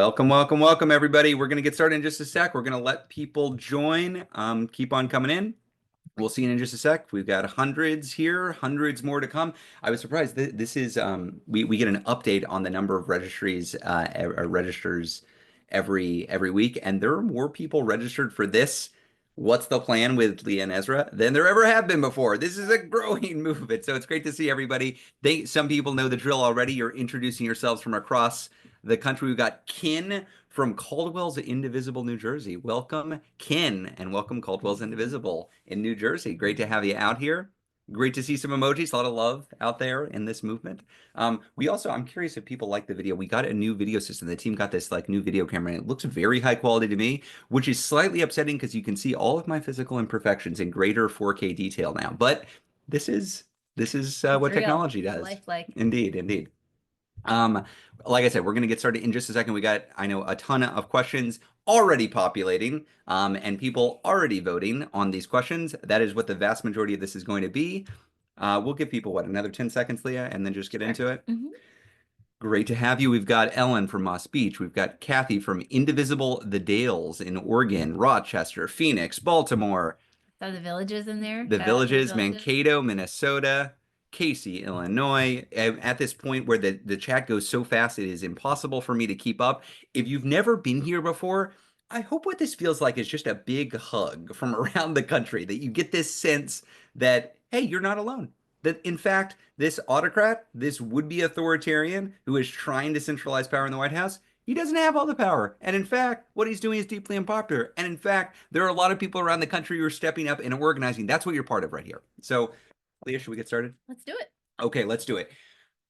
Welcome, everybody. We're going to get started in just a sec. We're going to let people join. Keep on coming in. We'll see you in just a sec. We've got hundreds here, hundreds more to come. I was surprised. This is we get an update on the number of registries registers every week, and there are more people registered for this. What's the plan with Leah and Ezra than there ever have been before? This is a growing movement, so it's great to see everybody. Some people know the drill already. You're introducing yourselves from across the country. We've got Kin from Caldwell's Indivisible, New Jersey. Welcome, Kin, and welcome Caldwell's Indivisible in New Jersey. Great to have you out here. Great to see some emojis, a lot of love out there in this movement. I'm curious if people like the video. We got a new video system. The team got this new video camera, and it looks very high quality to me, which is slightly upsetting because you can see all of my physical imperfections in greater 4K detail now. But this is what real. technology does. Lifelike. Indeed. Like I said, we're going to get started in just a second. We got, I know, a ton of questions already populating, and people already voting on these questions. That is what the vast majority of this is going to be. We'll give people, another 10 seconds, Leah, and then just get into it. Great to have you. We've got Ellen from Moss Beach. We've got Kathy from Indivisible, the Dales in Oregon, Rochester, Phoenix, Baltimore. Are the villages in there? The villages, Mankato, Minnesota. Casey, Illinois. At this point where the chat goes so fast, it is impossible for me to keep up. If you've never been here before, I hope what this feels like is just a big hug from around the country, that you get this sense that, hey, you're not alone. That, in fact, this autocrat, this would-be authoritarian who is trying to centralize power in the White House, he doesn't have all the power. And in fact, what he's doing is deeply unpopular. And in fact, there are a lot of people around the country who are stepping up and organizing. That's what you're part of right here. So, Leah, should we get started? Let's do it. Okay, let's do it.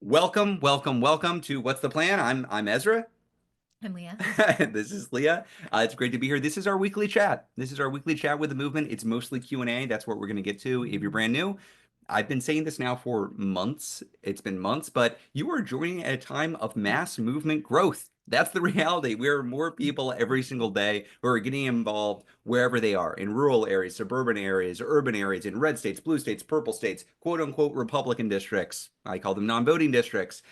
Welcome to What's the Plan? I'm Ezra. I'm Leah. This is Leah. It's great to be here. This is our weekly chat. This is our weekly chat with the movement. It's mostly Q&A. That's what we're going to get to if you're brand new. I've been saying this now for months. It's been months, but you are joining at a time of mass movement growth. That's the reality. We are more people every single day who are getting involved wherever they are, in rural areas, suburban areas, urban areas, in red states, blue states, purple states, quote unquote Republican districts. I call them non-voting districts,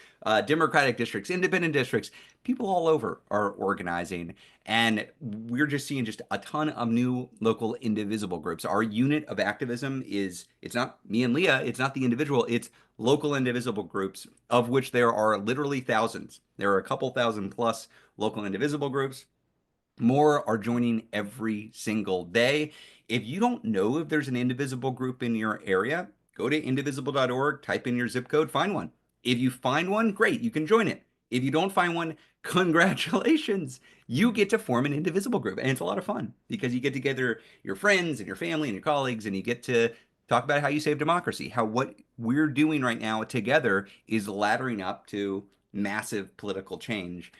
Democratic districts, independent districts. People all over are organizing. And we're just seeing just a ton of new local indivisible groups. Our unit of activism it's not me and Leah, it's not the individual, it's local indivisible groups, of which there are literally thousands. There are a couple thousand plus local indivisible groups. More are joining every single day. If you don't know if there's an indivisible group in your area, go to indivisible.org, type in your zip code, find one. If you find one, great, you can join it. If you don't find one, congratulations. You get to form an indivisible group. And it's a lot of fun because you get together your friends and your family and your colleagues, and you get to talk about how you save democracy, how what we're doing right now together is laddering up to massive political change.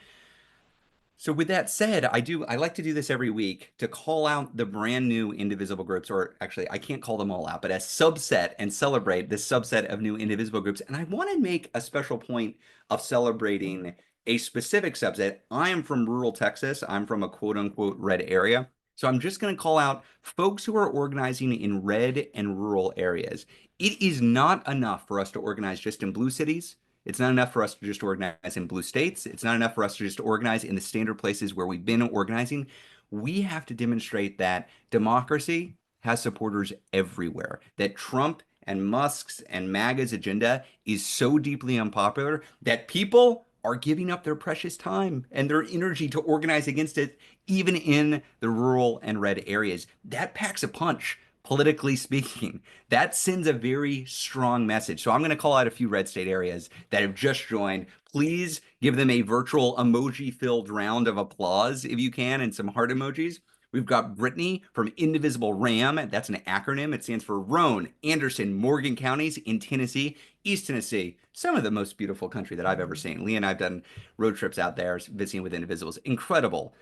So with that said, I like to do this every week to call out the brand new indivisible groups, or actually I can't call them all out, but a subset, and celebrate this subset of new indivisible groups. And I want to make a special point of celebrating a specific subset. I am from rural Texas. I'm from a quote unquote red area. So I'm just going to call out folks who are organizing in red and rural areas. It is not enough for us to organize just in blue cities. It's not enough for us to just organize in blue states. It's not enough for us to just organize in the standard places where we've been organizing. We have to demonstrate that democracy has supporters everywhere, that Trump and Musk's and MAGA's agenda is so deeply unpopular that people are giving up their precious time and their energy to organize against it, even in the rural and red areas. That packs a punch. Politically speaking, that sends a very strong message. So I'm going to call out a few red state areas that have just joined. Please give them a virtual emoji-filled round of applause if you can, and some heart emojis. We've got Brittany from Indivisible RAM. That's an acronym. It stands for Roane, Anderson, Morgan counties in Tennessee, East Tennessee, some of the most beautiful country that I've ever seen. Leah and I have done road trips out there visiting with Indivisibles. Incredible,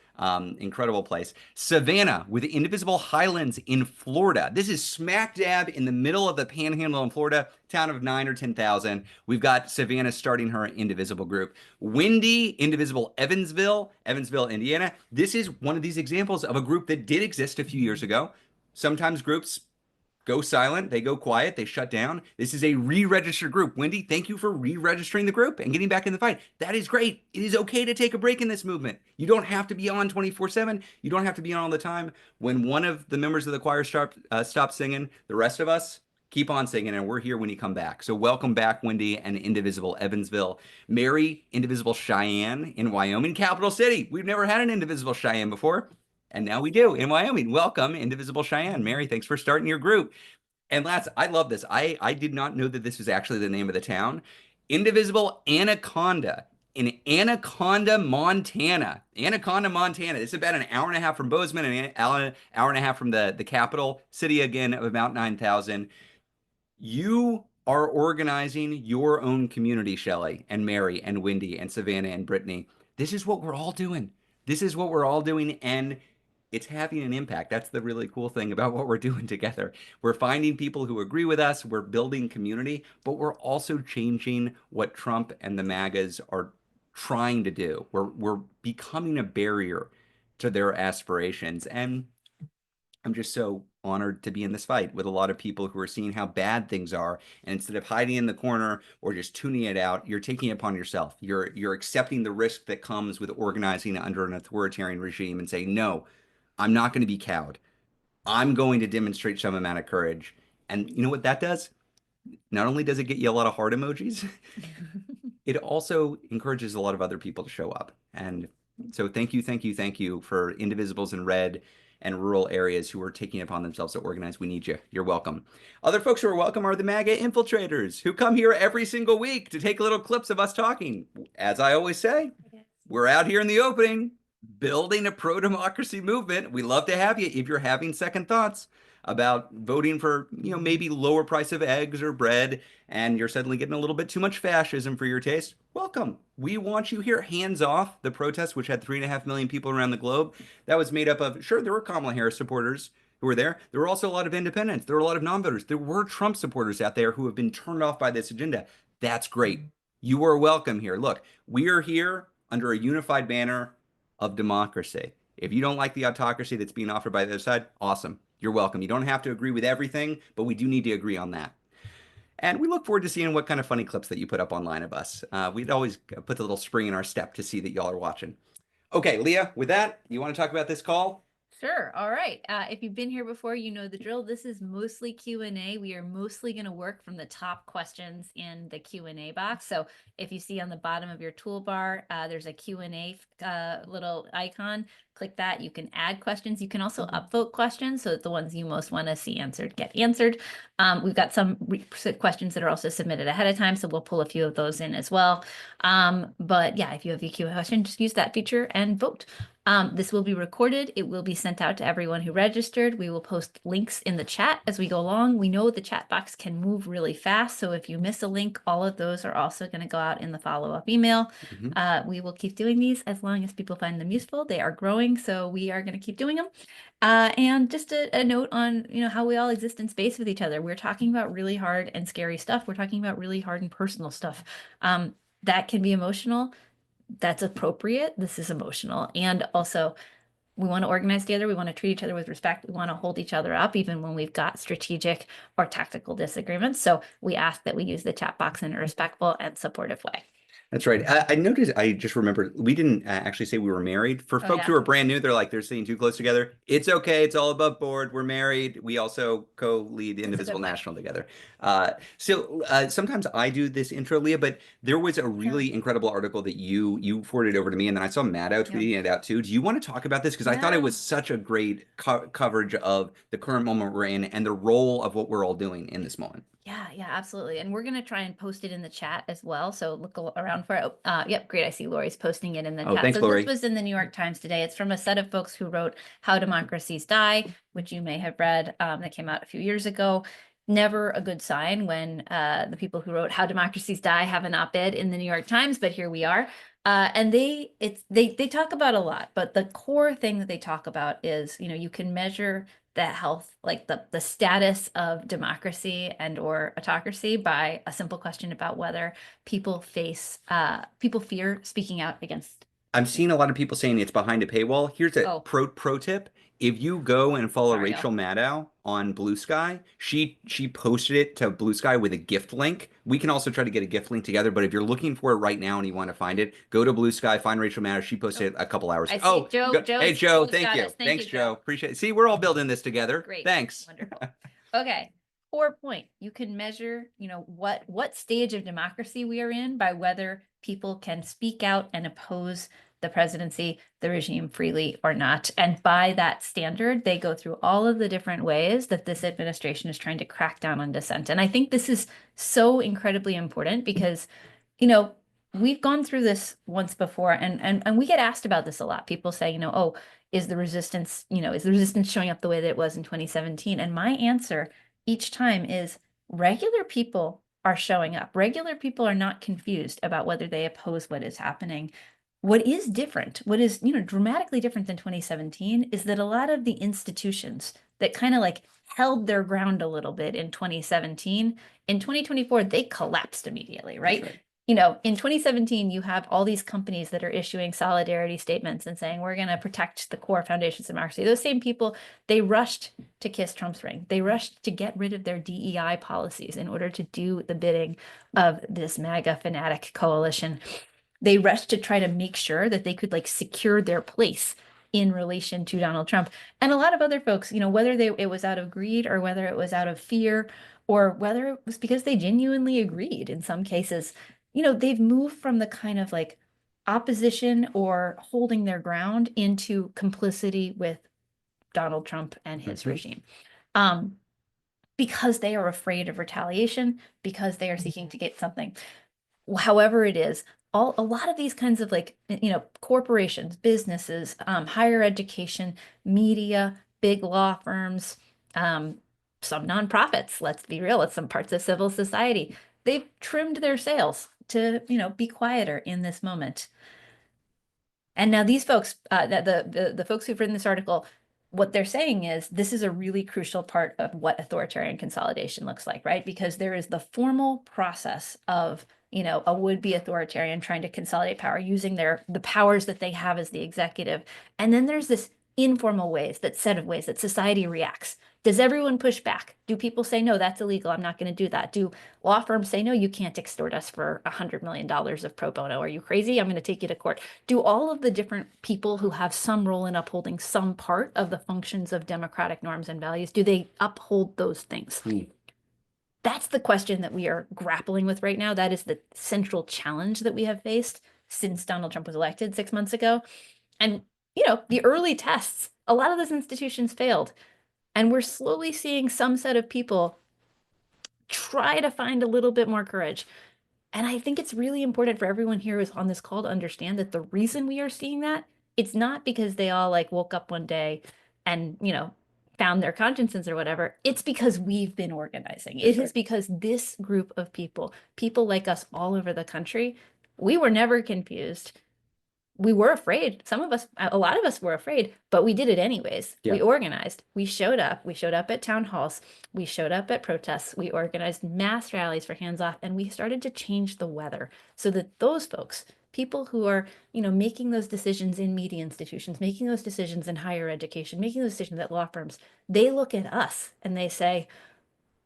incredible place. Savannah with the Indivisible Highlands in Florida. This is smack dab in the middle of the panhandle in Florida, town of 9 or 10,000. We've got Savannah starting her Indivisible group. Wendy, Indivisible Evansville, Indiana. This is one of these examples of a group that did exist a few years ago. Sometimes groups go silent, they go quiet, they shut down. This is a re-registered group. Wendy, thank you for re-registering the group and getting back in the fight. That is great. It is okay to take a break in this movement. You don't have to be on 24/7. You don't have to be on all the time. When one of the members of the choir stops singing, the rest of us keep on singing, and we're here when you come back. So welcome back, Wendy and Indivisible Evansville. Mary, Indivisible Cheyenne in Wyoming, capital city. We've never had an Indivisible Cheyenne before. And now we do in Wyoming. Welcome, Indivisible Cheyenne. Mary, thanks for starting your group. And last, I love this. I did not know that this was actually the name of the town. Indivisible Anaconda in Anaconda, Montana. Anaconda, Montana. This is about an hour and a half from Bozeman and an hour and a half from the capital city again of about 9,000. You are organizing your own community, Shelley and Mary and Wendy and Savannah and Brittany. This is what we're all doing. This is what we're all doing, and it's having an impact. That's the really cool thing about what we're doing together. We're finding people who agree with us, we're building community, but we're also changing what Trump and the MAGAs are trying to do. We're becoming a barrier to their aspirations. And I'm just so honored to be in this fight with a lot of people who are seeing how bad things are. And instead of hiding in the corner or just tuning it out, you're taking it upon yourself. You're accepting the risk that comes with organizing under an authoritarian regime and saying, no, I'm not going to be cowed. I'm going to demonstrate some amount of courage. And you know what that does? Not only does it get you a lot of heart emojis, it also encourages a lot of other people to show up. And so thank you, thank you, thank you for Indivisibles in red and rural areas who are taking it upon themselves to organize. We need you. You're welcome. Other folks who are welcome are the MAGA infiltrators who come here every single week to take little clips of us talking. As I always say, we're out here in the opening building a pro-democracy movement. We love to have you if you're having second thoughts about voting for, maybe lower price of eggs or bread, and you're suddenly getting a little bit too much fascism for your taste. Welcome. We want you here. Hands off the protest, which had 3.5 million people around the globe. That was made up of, sure, there were Kamala Harris supporters who were there. There were also a lot of independents. There were a lot of non-voters. There were Trump supporters out there who have been turned off by this agenda. That's great. You are welcome here. Look, we are here under a unified banner of democracy. If you don't like the autocracy that's being offered by the other side, awesome. You're welcome. You don't have to agree with everything, but we do need to agree on that. And we look forward to seeing what kind of funny clips that you put up online of us. We'd always put the little spring in our step to see that y'all are watching. Okay, Leah, with that, you want to talk about this call? Sure. All right. If you've been here before, you know the drill. This is mostly Q&A. We are mostly going to work from the top questions in the Q&A box. So if you see on the bottom of your toolbar, there's a Q&A little icon. Click that. You can add questions. You can also upvote questions so that the ones you most want to see answered get answered. We've got some questions that are also submitted ahead of time, so we'll pull a few of those in as well. But yeah, if you have a Q&A question, just use that feature and vote. This will be recorded. It will be sent out to everyone who registered. We will post links in the chat as we go along. We know the chat box can move really fast, so if you miss a link, all of those are also going to go out in the follow-up email. We will keep doing these as long as people find them useful. They are growing, so we are going to keep doing them. And just a note on, how we all exist in space with each other. We're talking about really hard and scary stuff. We're talking about really hard and personal stuff. That can be emotional. That's appropriate. This is emotional. And also, we want to organize together. We want to treat each other with respect. We want to hold each other up, even when we've got strategic or tactical disagreements. So we ask that we use the chat box in a respectful and supportive way. That's right. I noticed, I just remembered, we didn't actually say we were married. For folks who are brand new, they're sitting too close together. It's okay. It's all above board. We're married. We also co-lead Indivisible National together. So sometimes I do this intro, Leah, but there was a really incredible article that you forwarded over to me, and then I saw Maddow tweeting it out too. Do you want to talk about this? Because I thought it was such a great coverage of the current moment we're in and the role of what we're all doing in this moment. Yeah, absolutely. And we're going to try and post it in the chat as well. So look around for it. Yep, great. I see Lori's posting it in the chat. Thanks, so Lori. This was in the New York Times today. It's from a set of folks who wrote How Democracies Die, which you may have read, that came out a few years ago. Never a good sign when the people who wrote How Democracies Die have an op-ed in the New York Times, but here we are. And they talk about a lot, but the core thing that they talk about is, you can measure the health, like the status of democracy and or autocracy by a simple question about whether people fear speaking out against. I'm seeing a lot of people saying it's behind a paywall. Here's a pro tip. If you go and follow Sorry, y'all. Rachel Maddow on Blue Sky, she posted it to Blue Sky with a gift link. We can also try to get a gift link together, but if you're looking for it right now and you want to find it, go to Blue Sky, find Rachel Maddow. She Oh, posted it a couple hours I ago. see Oh, Joe. hey Joe, Joe's thank got you. us. Thank Thanks, you, Joe. Joe. Appreciate it. See, we're all building this together. Great. Thanks. Wonderful. Okay. Core point. You can measure, what stage of democracy we are in by whether people can speak out and oppose the presidency, the regime freely or not. And by that standard, they go through all of the different ways that this administration is trying to crack down on dissent. And I think this is so incredibly important because, you know, we've gone through this once before and we get asked about this a lot. People say, oh, is the resistance showing up the way that it was in 2017? And my answer each time is regular people are showing up. Regular people are not confused about whether they oppose what is happening. What is different, what is, dramatically different than 2017 is that a lot of the institutions that kind of like held their ground a little bit in 2017, in 2024, they collapsed immediately, right? That's right. In 2017, you have all these companies that are issuing solidarity statements and saying, we're going to protect the core foundations of democracy. Those same people, they rushed to kiss Trump's ring. They rushed to get rid of their DEI policies in order to do the bidding of this MAGA fanatic coalition. They rushed to try to make sure that they could like secure their place in relation to Donald Trump. And a lot of other folks, whether it was out of greed or whether it was out of fear or whether it was because they genuinely agreed in some cases, they've moved from the kind of like opposition or holding their ground into complicity with Donald Trump and his regime. Um, because they are afraid of retaliation, because they are seeking to get something. However it is, a lot of these kinds of like, corporations, businesses, higher education, media, big law firms, some nonprofits, let's be real, it's some parts of civil society. They've trimmed their sails to, be quieter in this moment. And now these folks, the folks who've written this article, what they're saying is this is a really crucial part of what authoritarian consolidation looks like, right? Because there is the formal process of, a would-be authoritarian trying to consolidate power using the powers that they have as the executive. And then there's this informal set of ways that society reacts. Does everyone push back? Do people say, no, that's illegal, I'm not going to do that? Do law firms say, no, you can't extort us for $100 million of pro bono? Are you crazy? I'm going to take you to court. Do all of the different people who have some role in upholding some part of the functions of democratic norms and values, do they uphold those things? That's the question that we are grappling with right now. That is the central challenge that we have faced since Donald Trump was elected 6 months ago. And, the early tests, a lot of those institutions failed. And we're slowly seeing some set of people try to find a little bit more courage. And I think it's really important for everyone here who's on this call to understand that the reason we are seeing that, it's not because they all like woke up one day and, found their consciences or whatever. It's because we've been organizing. It is because this group of people like us all over the country, we were never confused. We were afraid. A lot of us were afraid, but we did it anyways. Yeah. We organized. We showed up. We showed up at town halls. We showed up at protests. We organized mass rallies for hands off, and we started to change the weather so that those folks, people who are, making those decisions in media institutions, making those decisions in higher education, making those decisions at law firms, they look at us and they say,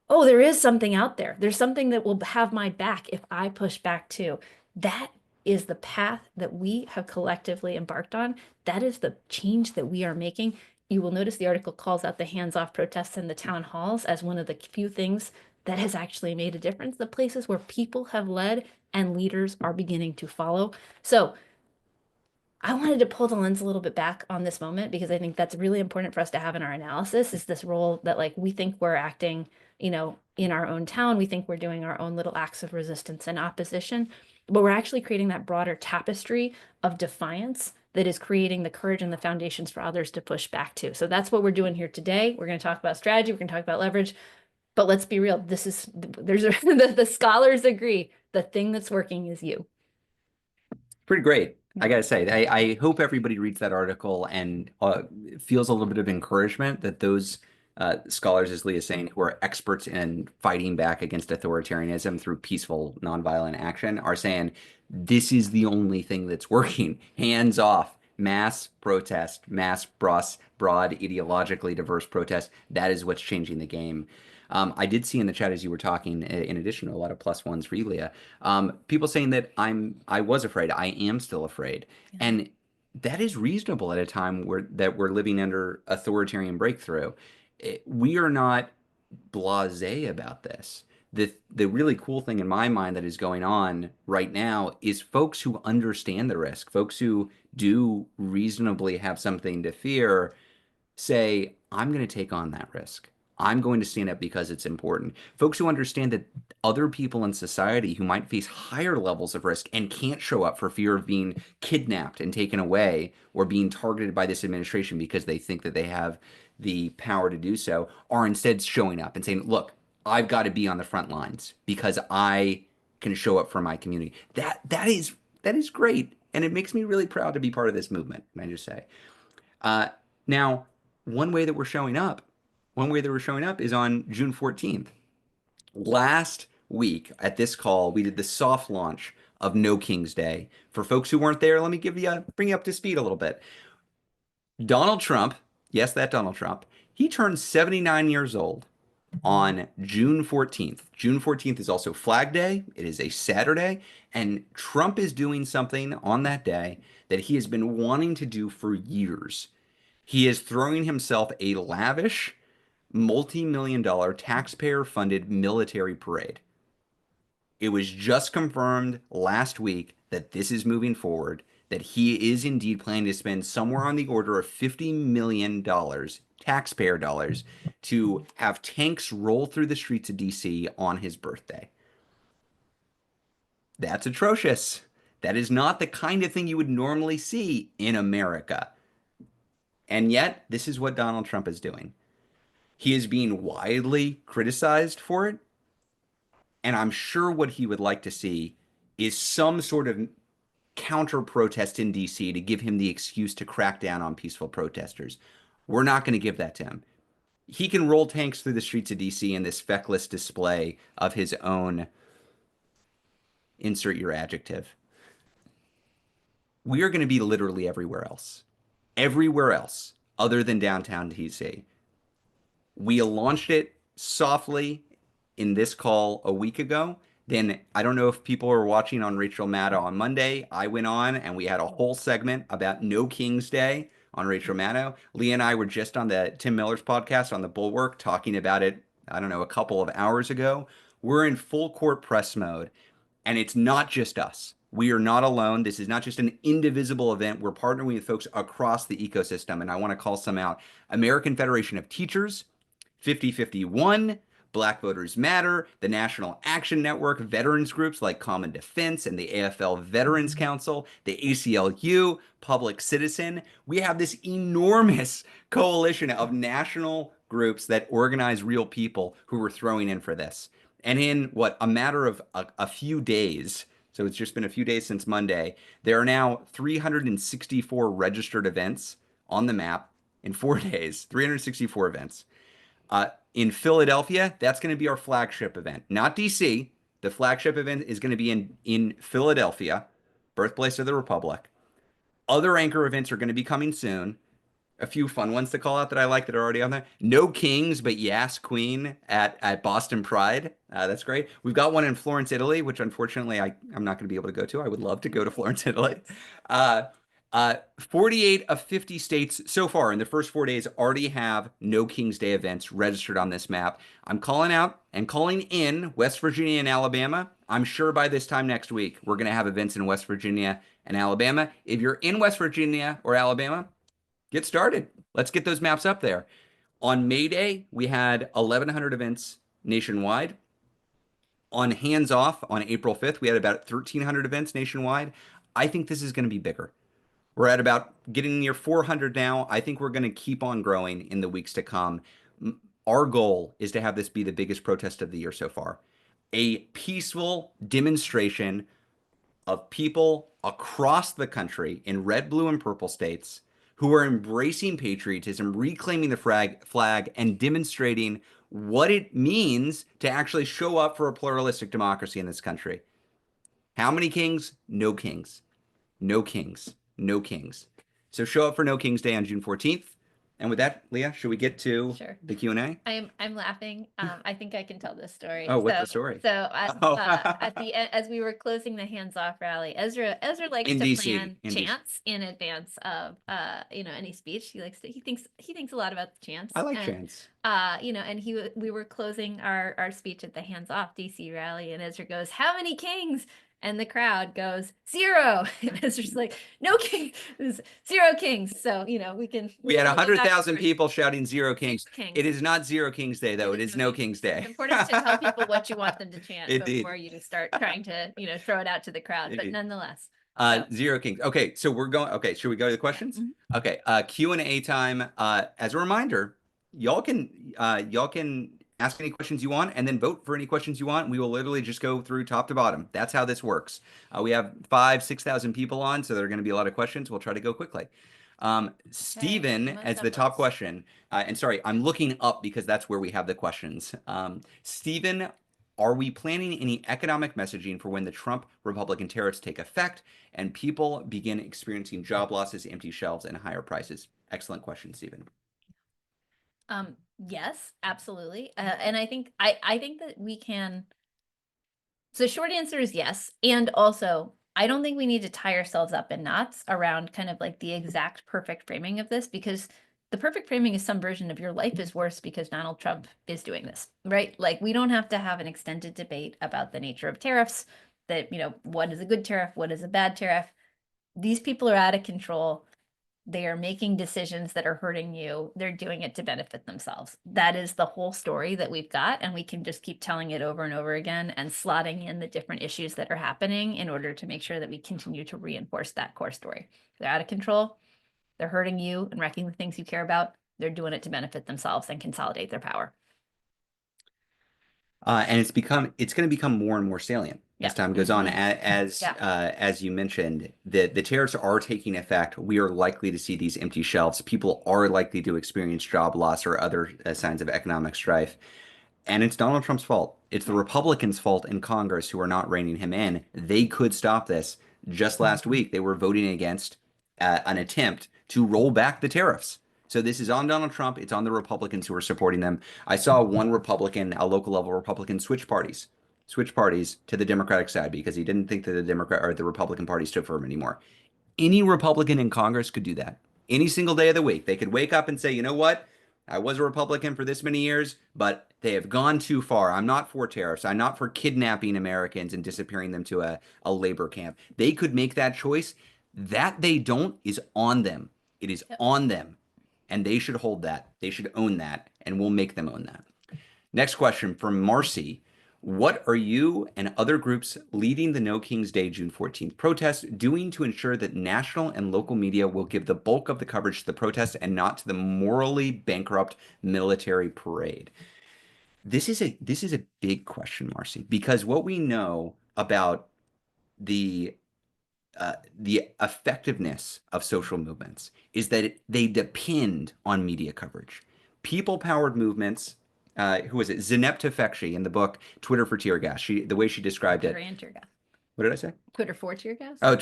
oh, there is something out there. There's something that will have my back if I push back too. That is the path that we have collectively embarked on. That is the change that we are making. You will notice the article calls out the hands-off protests in the town halls as one of the few things that has actually made a difference. The places where people have led and leaders are beginning to follow. So I wanted to pull the lens a little bit back on this moment because I think that's really important for us to have in our analysis is this role that like we think we're acting, in our own town. We think we're doing our own little acts of resistance and opposition, but we're actually creating that broader tapestry of defiance that is creating the courage and the foundations for others to push back to. So that's what we're doing here today. We're going to talk about strategy. We're going to talk about leverage, but let's be real. The scholars agree. The thing that's working is you. Pretty great. I gotta say, I hope everybody reads that article and feels a little bit of encouragement that those scholars, as Leah is saying, who are experts in fighting back against authoritarianism through peaceful, nonviolent action, are saying this is the only thing that's working. Hands off. Mass protest, broad, ideologically diverse protest. That is what's changing the game. I did see in the chat as you were talking, in addition to a lot of plus ones for you, Leah, people saying that I was afraid. I am still afraid, Yeah. and that is reasonable at a time where that we're living under authoritarian breakthrough. We are not blasé about this. The really cool thing in my mind that is going on right now is folks who understand the risk, folks who do reasonably have something to fear, say, I'm going to take on that risk. I'm going to stand up because it's important. Folks who understand that other people in society who might face higher levels of risk and can't show up for fear of being kidnapped and taken away or being targeted by this administration because they think that they have the power to do so are instead showing up and saying, look, I've got to be on the front lines because I can show up for my community. That is great. And it makes me really proud to be part of this movement, can I just say. Uh, now, one way that we're showing up, one way that we're showing up is on June 14th. Last week at this call, we did the soft launch of No King's Day. For folks who weren't there, let me bring you up to speed a little bit. Donald Trump, yes, that Donald Trump, he turned 79 years old on June 14th. June 14th is also Flag Day. It is a Saturday. And Trump is doing something on that day that he has been wanting to do for years. He is throwing himself a lavish, multi-million dollar taxpayer funded military parade. It was just confirmed last week that this is moving forward, that he is indeed planning to spend somewhere on the order of $50 million, taxpayer dollars, to have tanks roll through the streets of DC on his birthday. That's atrocious. That is not the kind of thing you would normally see in America. And yet, this is what Donald Trump is doing. He is being widely criticized for it. And I'm sure what he would like to see is some sort of counter protest in DC to give him the excuse to crack down on peaceful protesters. We're not going to give that to him. He can roll tanks through the streets of DC in this feckless display of his own, insert your adjective. We are going to be literally everywhere else other than downtown DC. We launched it softly in this call a week ago. Then I don't know if people are watching on Rachel Maddow on Monday. I went on and we had a whole segment about No King's Day on Rachel Maddow. Leah and I were just on the Tim Miller's podcast on the Bulwark talking about it, I don't know, a couple of hours ago. We're in full court press mode, and it's not just us. We are not alone. This is not just an indivisible event. We're partnering with folks across the ecosystem, and I want to call some out. American Federation of Teachers, 5051, Black Voters Matter, the National Action Network, veterans groups like Common Defense and the AFL Veterans Council, the ACLU, Public Citizen. We have this enormous coalition of national groups that organize real people who are throwing in for this. And in what, a matter of a few days, so it's just been a few days since Monday, there are now 364 registered events on the map in 4 days, 364 events. In Philadelphia, that's going to be our flagship event, not DC. The flagship event is going to be in Philadelphia, birthplace of the Republic. Other anchor events are going to be coming soon. A few fun ones to call out that I like that are already on there. No Kings, but Yes Queen at Boston Pride. That's great. We've got one in Florence, Italy, which unfortunately I'm not going to be able to go to. I would love to go to Florence, Italy. Uh, 48 of 50 states so far in the first 4 days already have No King's Day events registered on this map. I'm calling out and calling in West Virginia and Alabama. I'm sure by this time next week, we're going to have events in West Virginia and Alabama. If you're in West Virginia or Alabama, get started. Let's get those maps up there. On May Day, we had 1,100 events nationwide. On Hands Off on April 5th, we had about 1,300 events nationwide. I think this is going to be bigger. We're at about getting near 400 now. I think we're going to keep on growing in the weeks to come. Our goal is to have this be the biggest protest of the year so far. A peaceful demonstration of people across the country in red, blue, and purple states who are embracing patriotism, reclaiming the flag, and demonstrating what it means to actually show up for a pluralistic democracy in this country. How many kings? No kings. No kings. No kings. So show up for No King's Day on June 14th. And with that, Leah, should we get to Sure. the Q&A? I'm laughing. I think I can tell this story. Oh, what's the story? Oh, At the end, as we were closing the hands off rally, Ezra likes in to DC, plan in DC. chants in advance of any speech. He thinks a lot about the chants. I like And chants. and we were closing our speech at the hands off DC rally, and Ezra goes, "How many kings?" And the crowd goes, "0." And Ezra's like, "No king, there's 0 kings." So We had we'll go back 100,000 and forth. people shouting Zero Kings. Kings. It is not Zero Kings Day, though. It is No King's Day. It's important to tell people what you want them to chant Indeed. before you start trying to, throw it out to the crowd. But Indeed. nonetheless. Zero Kings. Okay, so we're going. Okay, should we go to the questions? Mhm. Okay, Q&A time. As a reminder, y'all can ask any questions you want and then vote for any questions you want. We will literally just go through top to bottom. That's how this works. We have 6,000 people on, so there are going to be a lot of questions. We'll try to go quickly. Stephen, as the top question, and sorry, I'm looking up because that's where we have the questions. Stephen, are we planning any economic messaging for when the Trump Republican tariffs take effect and people begin experiencing job losses, empty shelves, and higher prices? Excellent question, Stephen. Yes, absolutely. And I think that we can. So short answer is yes. And also, I don't think we need to tie ourselves up in knots around kind of like the exact perfect framing of this, because the perfect framing is some version of your life is worse because Donald Trump is doing this, right? Like, we don't have to have an extended debate about the nature of tariffs, that, what is a good tariff, what is a bad tariff. These people are out of control. They are making decisions that are hurting you. They're doing it to benefit themselves. That is the whole story that we've got. And we can just keep telling it over and over again and slotting in the different issues that are happening in order to make sure that we continue to reinforce that core story. They're out of control. They're hurting you and wrecking the things you care about. They're doing it to benefit themselves and consolidate their power. And it's going to become more and more salient as time goes on. As you mentioned, the tariffs are taking effect. We are likely to see these empty shelves. People are likely to experience job loss or other signs of economic strife. And it's Donald Trump's fault. It's the Republicans' fault in Congress who are not reining him in. They could stop this. Just last week, they were voting against an attempt to roll back the tariffs. So this is on Donald Trump. It's on the Republicans who are supporting them. I saw one Republican, a local level Republican, switch parties to the Democratic side because he didn't think that the Republican Party stood for him anymore. Any Republican in Congress could do that. Any single day of the week, they could wake up and say, you know what? I was a Republican for this many years, but they have gone too far. I'm not for tariffs. I'm not for kidnapping Americans and disappearing them to a labor camp. They could make that choice. That they don't is on them. It is on them. And they should hold that. They should own that. And we'll make them own that. Next question from Marcy. What are you and other groups leading the No King's Day June 14th protest doing to ensure that national and local media will give the bulk of the coverage to the protest and not to the morally bankrupt military parade? This is a big question, Marcy, because what we know about the effectiveness of social movements is that they depend on media coverage. People-powered movements. Who was it? Zeynep Tufekci in the book Twitter for Tear Gas. The way she described it. Twitter and tear gas. What did I say? Twitter for tear gas? Oh,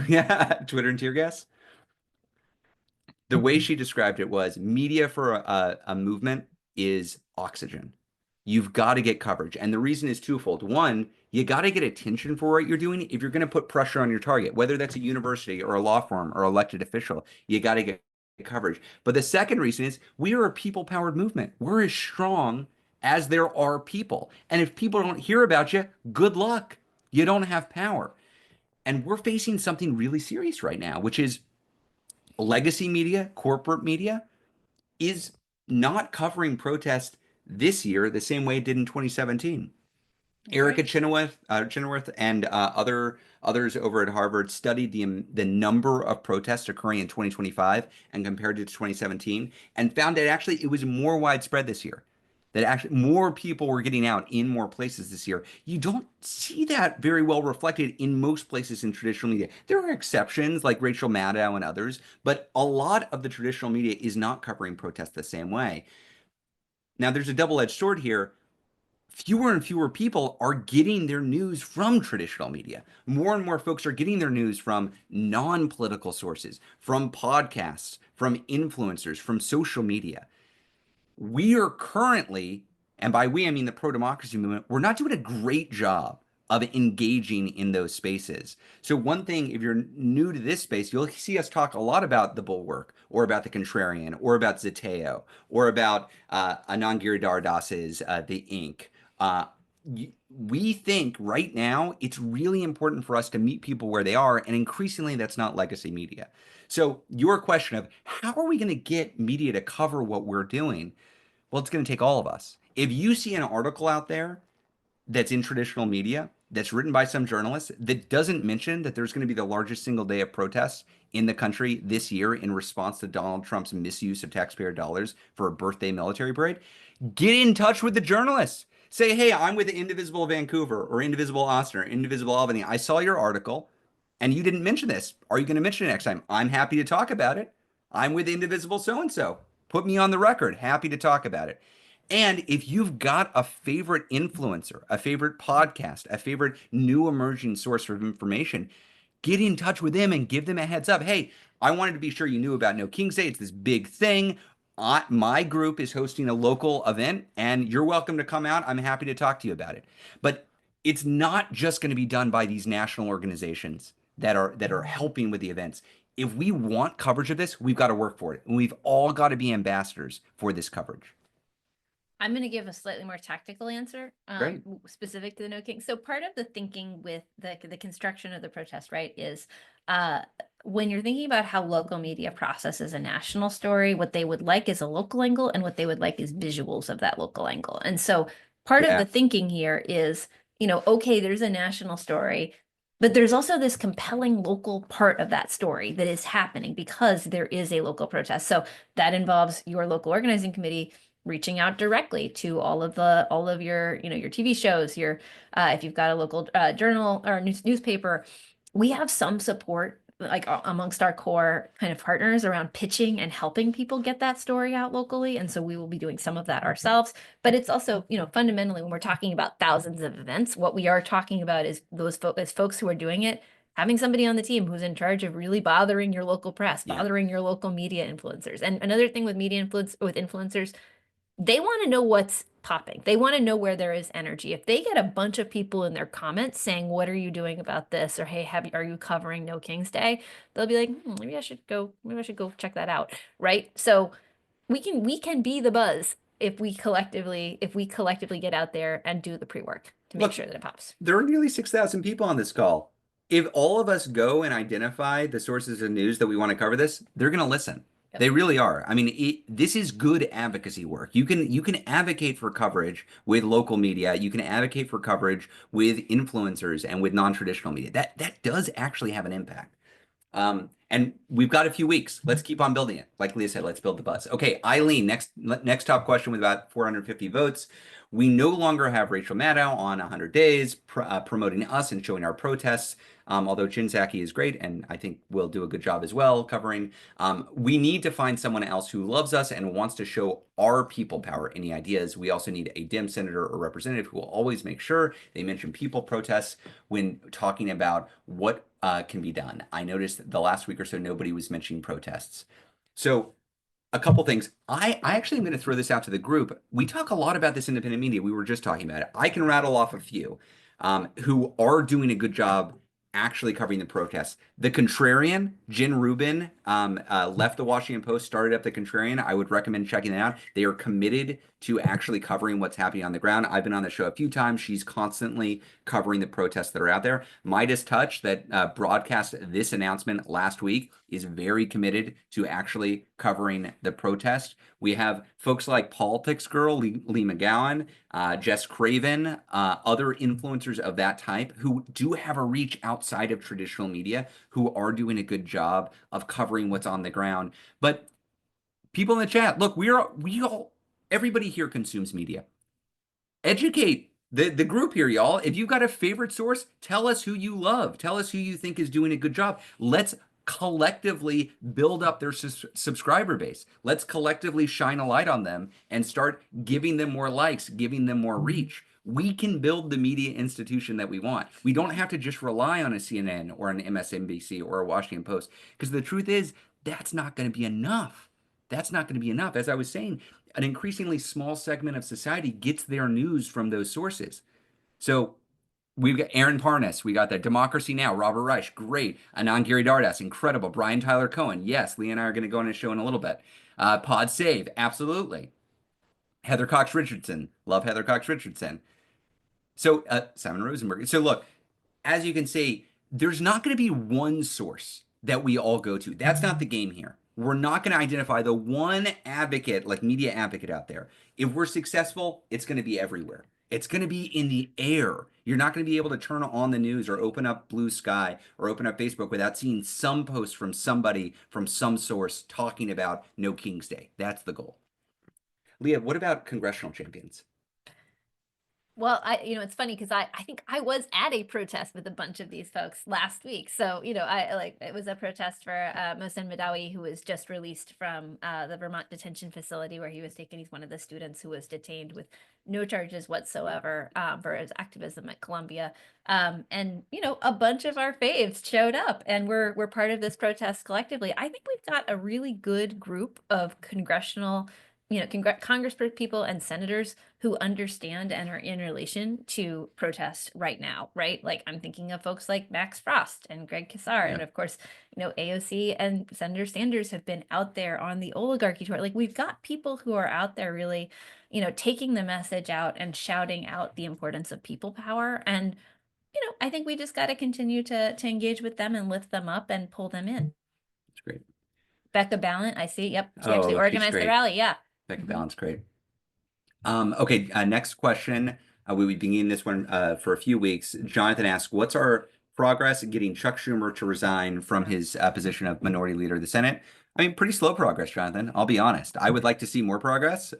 yeah, Twitter and tear gas. The way she described it was media for a movement is oxygen. You've got to get coverage. And the reason is twofold. One, you got to get attention for what you're doing. If you're going to put pressure on your target, whether that's a university or a law firm or elected official, you got to get coverage. But the second reason is we are a people-powered movement. We're as strong as there are people. And if people don't hear about you, good luck. You don't have power. And we're facing something really serious right now, which is legacy media, corporate media, is not covering protest this year the same way it did in 2017. Erica Chenoweth and others over at Harvard studied the number of protests occurring in 2025 and compared it to 2017 and found that actually it was more widespread this year. That actually more people were getting out in more places this year. You don't see that very well reflected in most places in traditional media. There are exceptions like Rachel Maddow and others, but a lot of the traditional media is not covering protests the same way. Now, there's a double-edged sword here. fewer and fewer people are getting their news from traditional media. More and more folks are getting their news from non-political sources, from podcasts, from influencers, from social media. We are currently, and by we I mean the pro-democracy movement, we're not doing a great job of engaging in those spaces. So one thing, if you're new to this space, you'll see us talk a lot about the Bulwark, or about the Contrarian, or about Zateo, or about Anand Giridharadas's The Ink. Uh, we think right now it's really important for us to meet people where they are, and increasingly that's not legacy media. So your question of how are we going to get media to cover what we're doing? Well, it's going to take all of us. If you see an article out there that's in traditional media, that's written by some journalist, that doesn't mention that there's going to be the largest single day of protests in the country this year in response to Donald Trump's misuse of taxpayer dollars for a birthday military parade, get in touch with the journalists. Say, hey, I'm with Indivisible Vancouver, or Indivisible Austin, or Indivisible Albany. I saw your article and you didn't mention this. Are you going to mention it next time? I'm happy to talk about it. I'm with Indivisible so and so. Put me on the record. Happy to talk about it. And if you've got a favorite influencer, a favorite podcast, a favorite new emerging source of information, get in touch with them and give them a heads up. Hey, I wanted to be sure you knew about No King's Day. It's this big thing. My group is hosting a local event, and you're welcome to come out. I'm happy to talk to you about it. But it's not just going to be done by these national organizations that are helping with the events. If we want coverage of this, we've got to work for it, and we've all got to be ambassadors for this coverage. I'm going to give a slightly more tactical answer, Great. specific to the No King. So part of the thinking with the construction of the protest, right, is when you're thinking about how local media processes a national story, what they would like is a local angle, and what they would like is visuals of that local angle. And so part of Yeah. the thinking here is, okay, there's a national story, but there's also this compelling local part of that story that is happening because there is a local protest. So that involves your local organizing committee reaching out directly to all of your your TV shows, your if you've got a local journal or newspaper. We have some support like amongst our core kind of partners around pitching and helping people get that story out locally, and so we will be doing some of that ourselves. But it's also, fundamentally, when we're talking about thousands of events, what we are talking about is those folks who are doing it, having somebody on the team who's in charge of really bothering your local press, Yeah. bothering your local media influencers. And another thing with influencers, they want to know what's popping. They want to know where there is energy. If they get a bunch of people in their comments saying, "What are you doing about this?" or "Hey, are you covering No King's Day?" They'll be like, maybe I should go. Maybe I should go check that out." Right? So we can be the buzz if we collectively get out there and do the pre-work to make Look, sure that it pops. there are nearly 6,000 people on this call. If all of us go and identify the sources of news that we want to cover this, they're going to listen. Yep. They really are. I mean, this is good advocacy work. You can advocate for coverage with local media. You can advocate for coverage with influencers and with non-traditional media. That does actually have an impact. And we've got a few weeks. Let's keep on building it. Like Leah said, let's build the buzz. Okay, Eileen, next top question with about 450 votes. We no longer have Rachel Maddow on 100 Days promoting us and showing our protests. Although Chin Psaki is great, and I think will do a good job as well covering. We need to find someone else who loves us and wants to show our people power. Any ideas? We also need a Dem senator or representative who will always make sure they mention people protests when talking about what can be done. I noticed the last week or so nobody was mentioning protests. So a couple things. I actually am going to throw this out to the group. We talk a lot about this independent media. We were just talking about it. I can rattle off a few who are doing a good job actually covering the protests. The Contrarian, Jen Rubin, left the Washington Post, started up the Contrarian. I would recommend checking it out. They are committed to actually covering what's happening on the ground. I've been on the show a few times. She's constantly covering the protests that are out there. Midas Touch, that broadcast this announcement last week, is very committed to actually covering the protest. We have folks like Politics Girl, Lee McGowan, Jess Craven, other influencers of that type who do have a reach outside of traditional media, who are doing a good job of covering what's on the ground. But people in the chat, look, everybody here consumes media. Educate the group here, y'all. If you've got a favorite source, tell us who you love. Tell us who you think is doing a good job. Let's collectively build up their subscriber base. Let's collectively shine a light on them and start giving them more likes, giving them more reach. We can build the media institution that we want. We don't have to just rely on a CNN or an MSNBC or a Washington Post, because the truth is, that's not going to be enough. That's not going to be enough. As I was saying, an increasingly small segment of society gets their news from those sources. So we've got Aaron Parnas. We got that. Democracy Now! Robert Reich, great. Anand Giridharadas, incredible. Brian Tyler Cohen, yes. Leah and I are going to go on a show in a little bit. Pod Save, absolutely. Heather Cox Richardson, love Heather Cox Richardson. So Simon Rosenberg. So look, as you can see, there's not going to be one source that we all go to. That's not the game here. We're not going to identify the one advocate, like media advocate out there. If we're successful, it's going to be everywhere. It's going to be in the air. You're not going to be able to turn on the news or open up Blue Sky or open up Facebook without seeing some post from somebody from some source talking about No King's Day. That's the goal. Leah, what about congressional champions? Well, it's funny because I think I was at a protest with a bunch of these folks last week. So, it was a protest for Mohsen Madawi, who was just released from the Vermont detention facility where he was taken. He's one of the students who was detained with no charges whatsoever for his activism at Columbia. And a bunch of our faves showed up, and we're part of this protest collectively. I think we've got a really good group of congressional Congress people and senators who understand and are in relation to protest right now, right? Like I'm thinking of folks like Max Frost and Greg Casar, and of course, AOC and Senator Sanders have been out there on the oligarchy tour. Like we've got people who are out there really, taking the message out and shouting out the importance of people power. And, I think we just got to continue to engage with them and lift them up and pull them in. That's great. Becca Ballant, I see. Yep. She actually Oh, she's organized the great. rally. Yeah. Becca Ballant's great. Okay, next question. We've been getting this one for a few weeks. Jonathan asks, what's our progress in getting Chuck Schumer to resign from his position of minority leader of the Senate? I mean, pretty slow progress, Jonathan. I'll be honest. I would like to see more progress.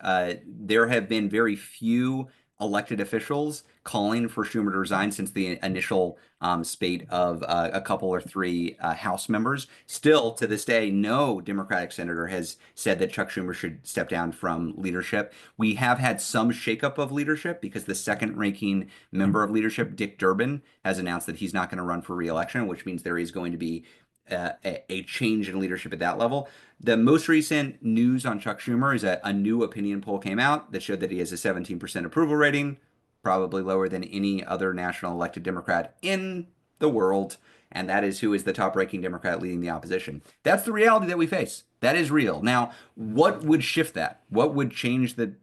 There have been very few elected officials calling for Schumer to resign since the initial spate of a couple or three House members. Still, to this day, no Democratic senator has said that Chuck Schumer should step down from leadership. We have had some shakeup of leadership because the second ranking member of leadership, Dick Durbin, has announced that he's not going to run for re-election, which means there is going to be a change in leadership at that level. The most recent news on Chuck Schumer is a new opinion poll came out that showed that he has a 17% approval rating, probably lower than any other national elected Democrat in the world. And that is who is the top ranking Democrat leading the opposition. That's the reality that we face. That is real. Now, what would shift that? What would change the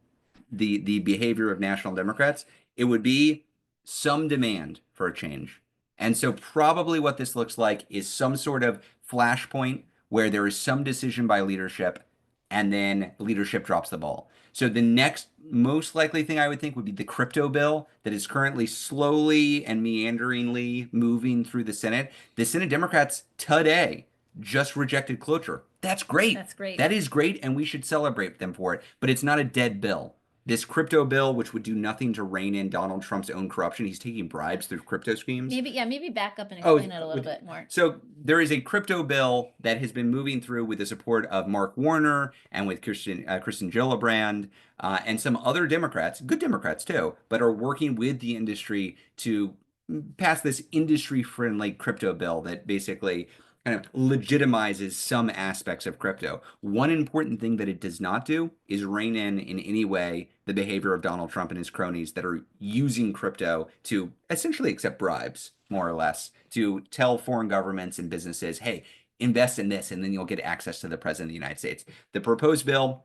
behavior of national Democrats? It would be some demand for a change. And so probably what this looks like is some sort of flashpoint where there is some decision by leadership and then leadership drops the ball. So the next most likely thing I would think would be the crypto bill that is currently slowly and meanderingly moving through the Senate. The Senate Democrats today just rejected cloture. That's great. That's great. That is great, and we should celebrate them for it. But it's not a dead bill. This crypto bill, which would do nothing to rein in Donald Trump's own corruption, he's taking bribes through crypto schemes. Maybe back up and explain it a little bit more. So there is a crypto bill that has been moving through with the support of Mark Warner and with Kristen Gillibrand and some other Democrats, good Democrats too, but are working with the industry to pass this industry-friendly crypto bill that basically kind of legitimizes some aspects of crypto. One important thing that it does not do is rein in any way the behavior of Donald Trump and his cronies that are using crypto to essentially accept bribes, more or less, to tell foreign governments and businesses, hey, invest in this and then you'll get access to the president of the United States. The proposed bill,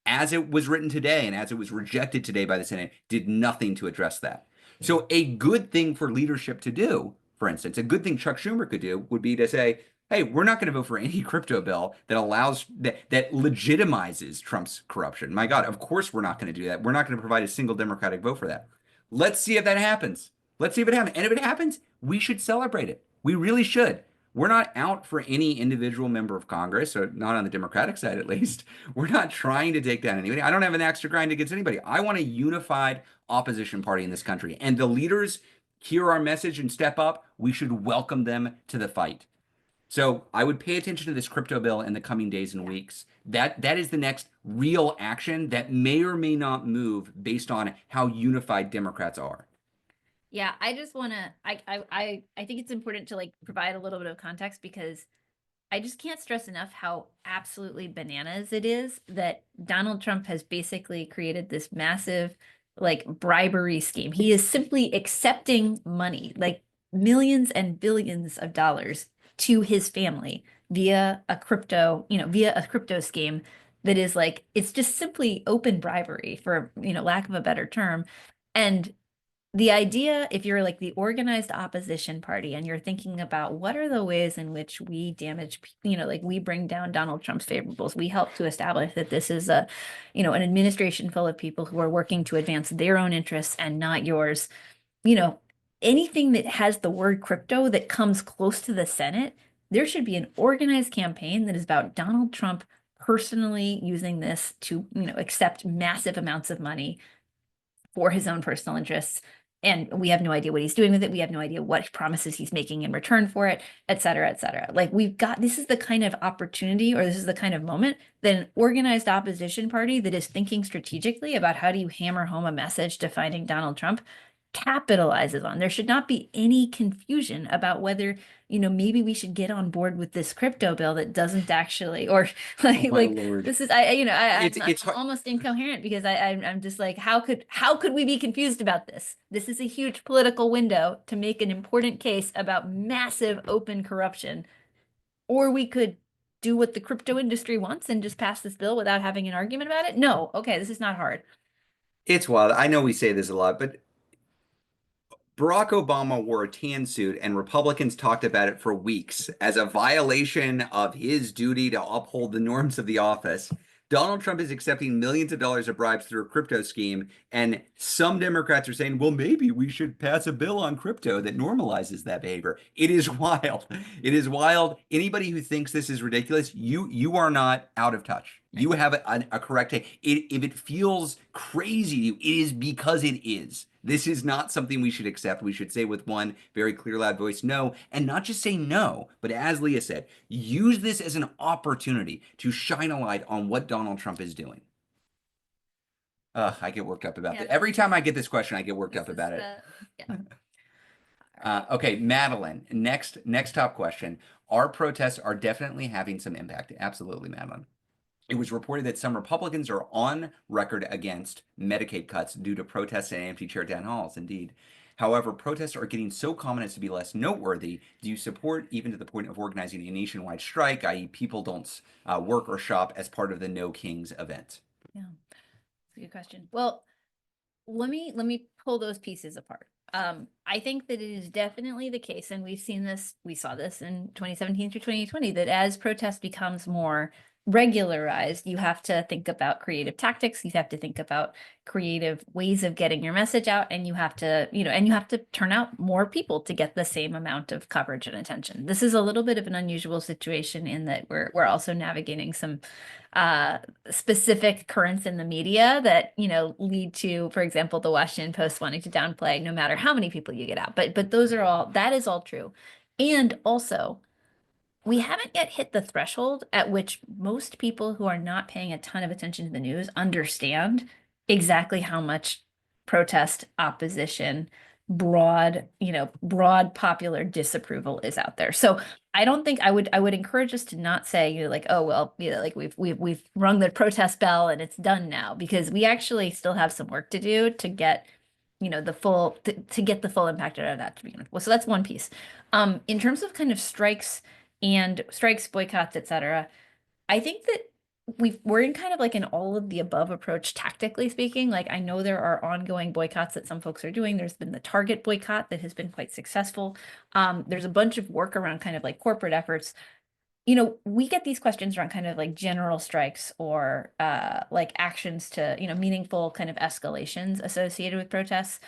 as it was written today and as it was rejected today by the Senate, did nothing to address that. So a good thing for leadership to do, for instance, a good thing Chuck Schumer could do would be to say, hey, we're not going to vote for any crypto bill that allows that legitimizes Trump's corruption. My God, of course we're not going to do that. We're not going to provide a single Democratic vote for that. Let's see if that happens. Let's see if it happens. And if it happens, we should celebrate it. We really should. We're not out for any individual member of Congress, or not on the Democratic side at least. We're not trying to take down anybody. I don't have an axe to grind against anybody. I want a unified opposition party in this country. And the leaders hear our message and step up. We should welcome them to the fight. So I would pay attention to this crypto bill in the coming days and Yeah. weeks. That is the next real action that may or may not move based on how unified Democrats are. Yeah, I just want to I think it's important to like provide a little bit of context because I just can't stress enough how absolutely bananas it is that Donald Trump has basically created this massive like bribery scheme. He is simply accepting money, like millions and billions of dollars to his family via a crypto, via a crypto scheme that is like it's just simply open bribery for, lack of a better term. And the idea, if you're like the organized opposition party and you're thinking about what are the ways in which we damage, like we bring down Donald Trump's favorables, we help to establish that this is an administration full of people who are working to advance their own interests and not yours, you know, anything that has the word crypto that comes close to the Senate, there should be an organized campaign that is about Donald Trump personally using this to, accept massive amounts of money for his own personal interests. And we have no idea what he's doing with it. We have no idea what promises he's making in return for it, et cetera, et cetera. Like we've got, this is the kind of opportunity or this is the kind of moment that an organized opposition party that is thinking strategically about how do you hammer home a message defining Donald Trump capitalizes on. There should not be any confusion about whether, maybe we should get on board with this crypto bill that doesn't actually, or Oh my like Lord. this is, I'm It's hard. almost incoherent because I'm just like, how could we be confused about this? This is a huge political window to make an important case about massive open corruption, or we could do what the crypto industry wants and just pass this bill without having an argument about it. No, okay, this is not hard. It's wild. I know we say this a lot, but Barack Obama wore a tan suit, and Republicans talked about it for weeks as a violation of his duty to uphold the norms of the office. Donald Trump is accepting millions of dollars of bribes through a crypto scheme, and some Democrats are saying, well, maybe we should pass a bill on crypto that normalizes that behavior. It is wild. It is wild. Anybody who thinks this is ridiculous, you are not out of touch. Right. You have a correct take. If it feels crazy to you, it is because it is. This is not something we should accept. We should say with one very clear, loud voice, no, and not just say no, but as Leah said, use this as an opportunity to shine a light on what Donald Trump is doing. I get worked up about Yeah, that. Every time I get this question, I get worked this up is about it. the yeah. All right. Okay, Madeline, next top question. Our protests are definitely having some impact. Absolutely, Madeline. It was reported that some Republicans are on record against Medicaid cuts due to protests and empty chair town halls. Indeed. However, protests are getting so common as to be less noteworthy. Do you support even to the point of organizing a nationwide strike, i.e., people don't work or shop as part of the No Kings event? Yeah, that's a good question. Well, let me pull those pieces apart. I think that it is definitely the case, and we saw this in 2017 through 2020, that as protest becomes more regularized, you have to think about creative tactics, you have to think about creative ways of getting your message out, and you have to turn out more people to get the same amount of coverage and attention. This is a little bit of an unusual situation in that we're also navigating some uh specific currents in the media that lead to, for example, the Washington Post wanting to downplay no matter how many people you get out, but that is all true. And also, we haven't yet hit the threshold at which most people who are not paying a ton of attention to the news understand exactly how much protest, opposition, broad popular disapproval is out there. So I don't think I would encourage us to not say, like, oh well, like we've rung the protest bell and it's done now, because we actually still have some work to do to get to get the full impact out of that to begin with. Well, so that's one piece. In terms of kind of strikes, boycotts, etc., I think that we're in kind of like an all of the above approach, tactically speaking. Like, I know there are ongoing boycotts that some folks are doing. There's been the Target boycott that has been quite successful. There's a bunch of work around kind of like corporate efforts. We get these questions around kind of like general strikes or like actions to, meaningful kind of escalations associated with protests.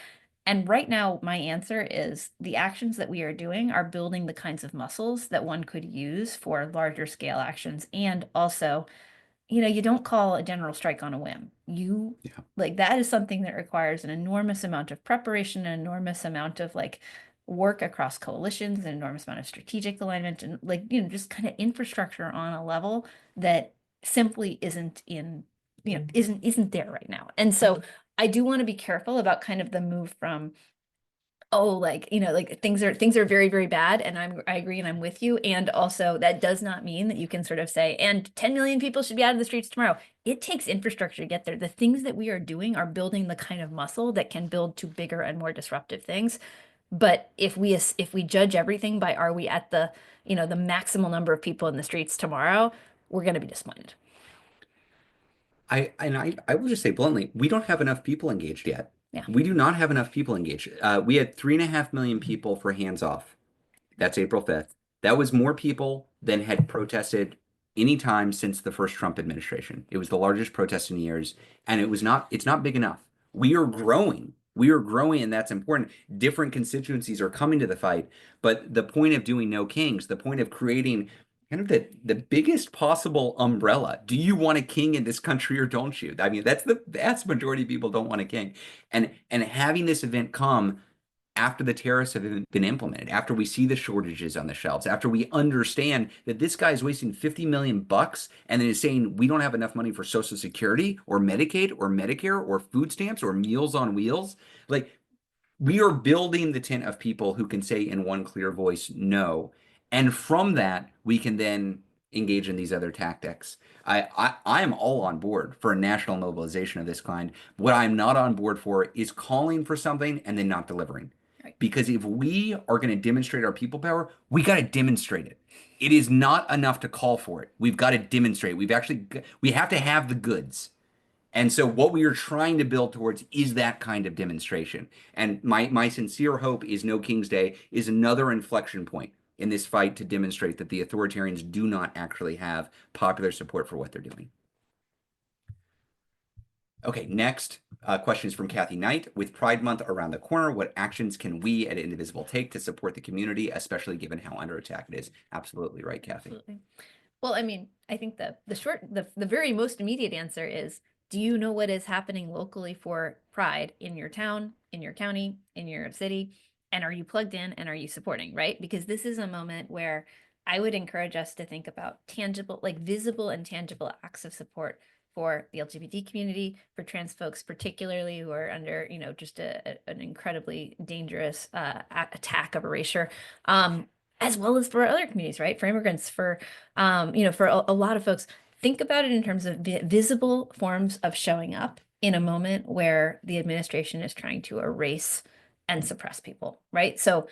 And right now, my answer is the actions that we are doing are building the kinds of muscles that one could use for larger scale actions. And also, you don't call a general strike on a whim. Yeah. Like, that is something that requires an enormous amount of preparation, an enormous amount of like work across coalitions, an enormous amount of strategic alignment, and like, just kind of infrastructure on a level that simply isn't in, isn't there right now. And so I do want to be careful about kind of the move from, oh, like, like things are very, very bad. And I agree and I'm with you. And also that does not mean that you can sort of say, and 10 million people should be out of the streets tomorrow. It takes infrastructure to get there. The things that we are doing are building the kind of muscle that can build to bigger and more disruptive things. But if we judge everything by, are we at the, the maximal number of people in the streets tomorrow, we're going to be disappointed. I will just say bluntly, we don't have enough people engaged yet. Yeah. We do not have enough people engaged. We had 3.5 million people for hands off. That's April 5th. That was more people than had protested any time since the first Trump administration. It was the largest protest in years, and it's not big enough. We are growing. We are growing, and that's important. Different constituencies are coming to the fight, but the point of doing No Kings, the point of creating kind of the biggest possible umbrella. Do you want a king in this country or don't you? I mean, that's the vast majority of people don't want a king. And having this event come after the tariffs have been implemented, after we see the shortages on the shelves, after we understand that this guy is wasting 50 million bucks and then is saying we don't have enough money for Social Security or Medicaid or Medicare or food stamps or Meals on Wheels. Like, we are building the tent of people who can say in one clear voice, no. And from that, we can then engage in these other tactics. I am all on board for a national mobilization of this kind. What I'm not on board for is calling for something and then not delivering. Right. Because if we are going to demonstrate our people power, we got to demonstrate it. It is not enough to call for it. We've got to demonstrate. We have to have the goods. And so what we are trying to build towards is that kind of demonstration. And my sincere hope is No King's Day is another inflection point in this fight to demonstrate that the authoritarians do not actually have popular support for what they're doing. Okay, next question is from Kathy Knight. With Pride Month around the corner, what actions can we at Indivisible take to support the community, especially given how under attack it is? Absolutely right, Kathy. Absolutely. Well, I mean, I think the very most immediate answer is, do you know what is happening locally for Pride in your town, in your county, in your city? And are you plugged in and are you supporting, right? Because this is a moment where I would encourage us to think about tangible, like visible and tangible acts of support for the LGBT community, for trans folks, particularly who are under, just an incredibly dangerous attack of erasure. As well as for other communities, right? For immigrants, for for a lot of folks. Think about it in terms of visible forms of showing up in a moment where the administration is trying to erase and suppress people, right? So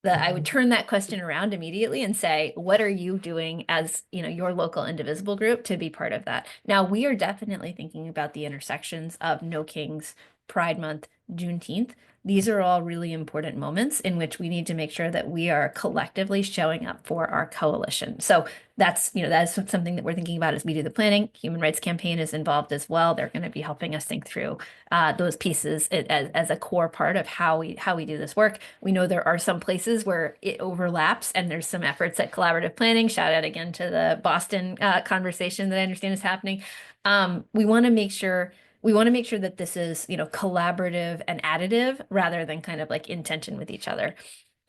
I would turn that question around immediately and say, what are you doing as, your local Indivisible group to be part of that? Now, we are definitely thinking about the intersections of No Kings, Pride Month, Juneteenth. These are all really important moments in which we need to make sure that we are collectively showing up for our coalition. So that's something that we're thinking about as we do the planning. Human Rights Campaign is involved as well. They're going to be helping us think through those pieces as a core part of how we do this work. We know there are some places where it overlaps, and there's some efforts at collaborative planning. Shout out again to the Boston conversation that I understand is happening. We want to make sure that this is, collaborative and additive rather than kind of like in tension with each other.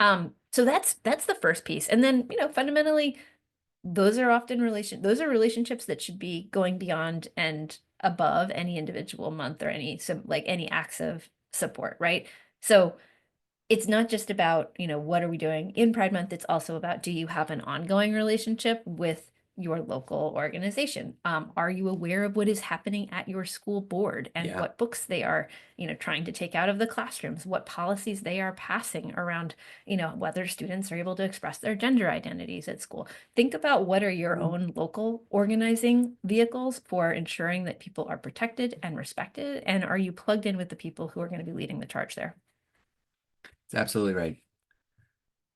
So that's the first piece. And then, fundamentally, those are relationships that should be going beyond and above any individual month or any acts of support, right? So it's not just about, what are we doing in Pride Month? It's also about, do you have an ongoing relationship with your local organization? Are you aware of what is happening at your school board and what books they are, trying to take out of the classrooms, what policies they are passing around, whether students are able to express their gender identities at school? Think about what are your own local organizing vehicles for ensuring that people are protected and respected, and are you plugged in with the people who are going to be leading the charge there? That's absolutely right.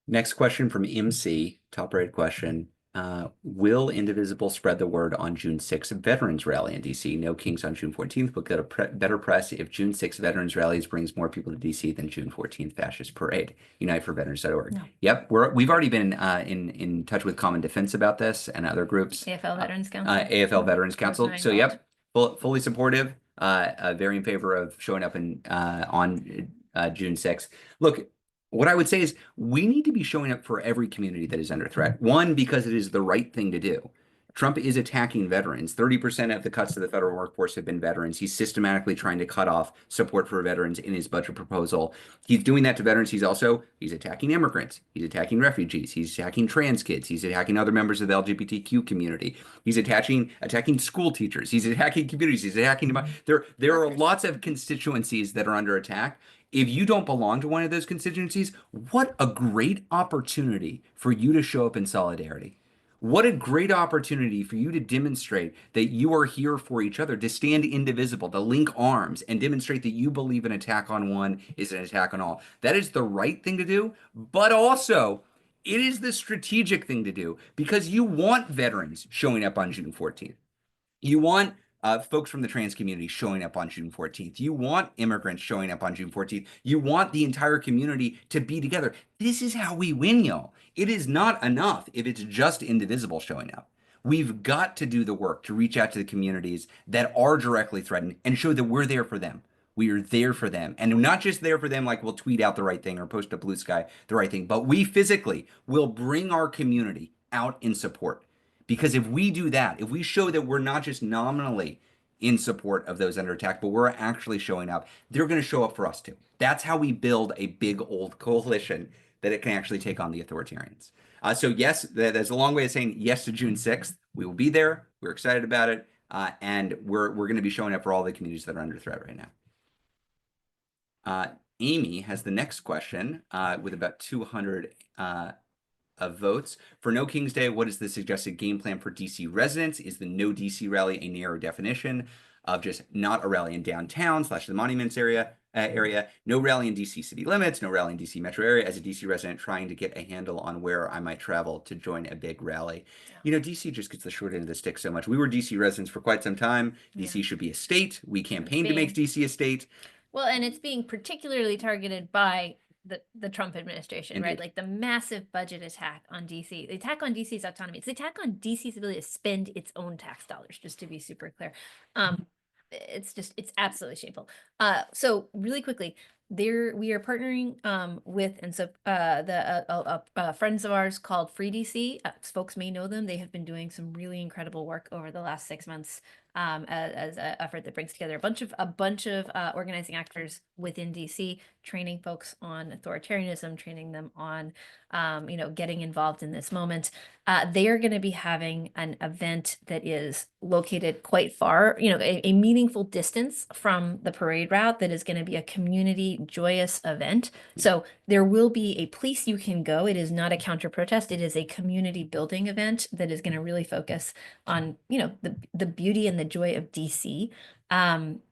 Next question from MC, top rated question. Will Indivisible spread the word on June 6th Veterans Rally in DC? No Kings on June 14th will get a better press if June 6th Veterans Rallies brings more people to DC than June 14th Fascist Parade. UniteForVeterans.org. No. Yep, we've already been in touch with Common Defense about this and other groups. AFL Veterans Council. AFL Veterans Council. So involved. yep, fully supportive. Very in favor of showing up on June 6th. Look, What I would say is we need to be showing up for every community that is under threat. One, because it is the right thing to do. Trump is attacking veterans. 30% of the cuts to the federal workforce have been veterans. He's systematically trying to cut off support for veterans in his budget proposal. He's doing that to veterans. He's attacking immigrants. He's attacking refugees. He's attacking trans kids. He's attacking other members of the LGBTQ community. He's attacking school teachers. He's attacking communities. He's attacking there are lots of constituencies that are under attack. If you don't belong to one of those constituencies, what a great opportunity for you to show up in solidarity. What a great opportunity for you to demonstrate that you are here for each other, to stand indivisible, to link arms and demonstrate that you believe an attack on one is an attack on all. That is the right thing to do, but also it is the strategic thing to do because you want veterans showing up on June 14th. You want folks from the trans community showing up on June 14th. You want immigrants showing up on June 14th. You want the entire community to be together. This is how we win, y'all. It is not enough if it's just Indivisible showing up. We've got to do the work to reach out to the communities that are directly threatened and show that we're there for them. We are there for them. And not just there for them like we'll tweet out the right thing or post a blue sky the right thing, but we physically will bring our community out in support. Because if we do that, if we show that we're not just nominally in support of those under attack, but we're actually showing up, they're going to show up for us too. That's how we build a big old coalition that it can actually take on the authoritarians. So yes, that's a long way of saying yes to June 6th. We will be there. We're excited about it. And we're going to be showing up for all the communities that are under threat right now. Amy has the next question with about 200 of votes. For No King's Day, what is the suggested game plan for DC residents? Is the no DC rally a narrow definition of just not a rally in downtown / the monuments area? No rally in DC city limits, no rally in DC metro area as a DC resident trying to get a handle on where I might travel to join a big rally. You know, DC just gets the short end of the stick so much. We were DC residents for quite some time. DC should be a state. We campaigned to make DC a state. Well, and it's being particularly targeted by the Trump administration, Indeed. right? Like the massive budget attack on DC, the attack on DC's autonomy. It's the attack on DC's ability to spend its own tax dollars, just to be super clear. It's absolutely shameful. So really quickly, we are partnering with friends of ours called Free DC. Folks may know them. They have been doing some really incredible work over the last 6 months as an effort that brings together a bunch of organizing actors within DC, training folks on authoritarianism, training them on getting involved in this moment. They are going to be having an event that is located quite far, a meaningful distance from the parade route, that is going to be a community joyous event. So there will be a place you can go. It is not a counter protest. It is a community building event that is going to really focus on, the beauty and the joy of DC.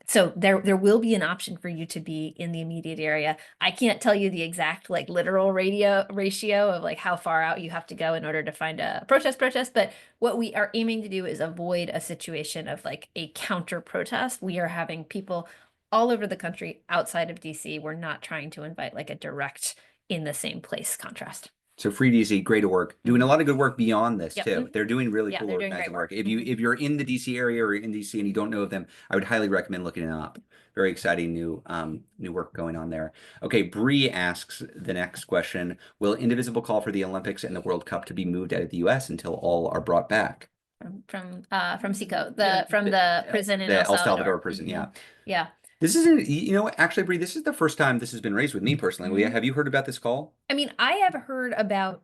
So there will be an option for you to be in the immediate area. I can't tell you the exact literal ratio of how far out you have to go in order to find a protest, but what we are aiming to do is avoid a situation of a counter protest. We are having people all over the country outside of DC. We're not trying to invite a direct in the same place contrast. So Free DC, great work, doing a lot of good work beyond this too. They're doing really cool organizing work. If you're in the DC area or in DC and you don't know of them, I would highly recommend looking them up. Very exciting new work going on there. Okay, Bree asks the next question: will Indivisible call for the Olympics and the World Cup to be moved out of the U.S. until all are brought back? From Seco, from the prison in El Salvador prison. Yeah. This isn't, actually, Bree, this is the first time this has been raised with me personally. Leah, have you heard about this call? I mean, I've heard about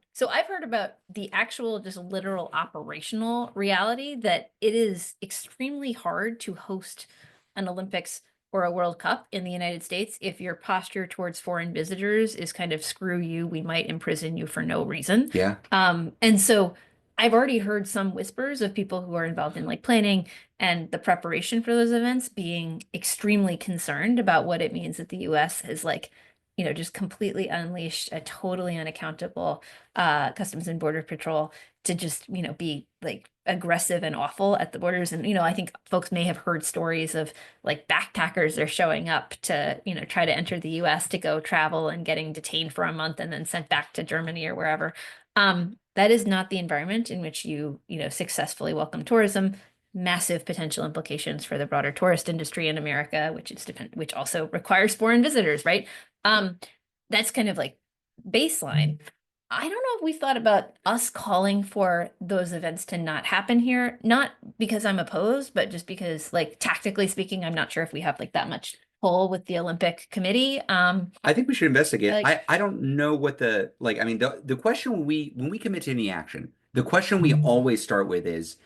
the actual just literal operational reality that it is extremely hard to host an Olympics or a World Cup in the United States if your posture towards foreign visitors is kind of screw you, we might imprison you for no reason. Yeah. And so I've already heard some whispers of people who are involved in planning and the preparation for those events being extremely concerned about what it means that the US has just completely unleashed a totally unaccountable Customs and Border Patrol to just, be aggressive and awful at the borders. And, I think folks may have heard stories of backpackers are showing up to, try to enter the US to go travel and getting detained for a month and then sent back to Germany or wherever. That is not the environment in which you successfully welcome tourism. Massive potential implications for the broader tourist industry in America, which also requires foreign visitors, right? That's kind of baseline. I don't know if we thought about us calling for those events to not happen here, not because I'm opposed, but just because, like, tactically speaking, I'm not sure if we have like that much pull with the Olympic Committee. I think we should investigate. Like, I don't know what the like. I mean, the question when we commit to any action, the question we always start with is,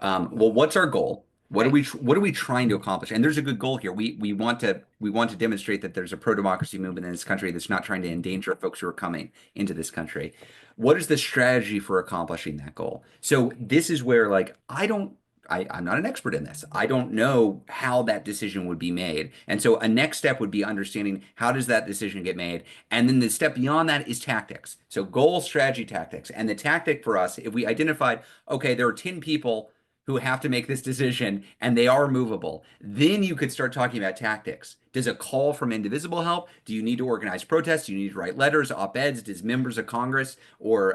well, what's our goal? right. What are we trying to accomplish? And there's a good goal here. We want to demonstrate that there's a pro-democracy movement in this country that's not trying to endanger folks who are coming into this country. What is the strategy for accomplishing that goal? So this is where like I'm not an expert in this. I don't know how that decision would be made. And so a next step would be understanding how does that decision get made? And then the step beyond that is tactics. So goal, strategy, tactics. And the tactic for us, if we identified, okay, there are 10 people who have to make this decision and they are movable, then you could start talking about tactics. Does a call from Indivisible help? Do you need to organize protests? Do you need to write letters, op-eds? Does members of Congress or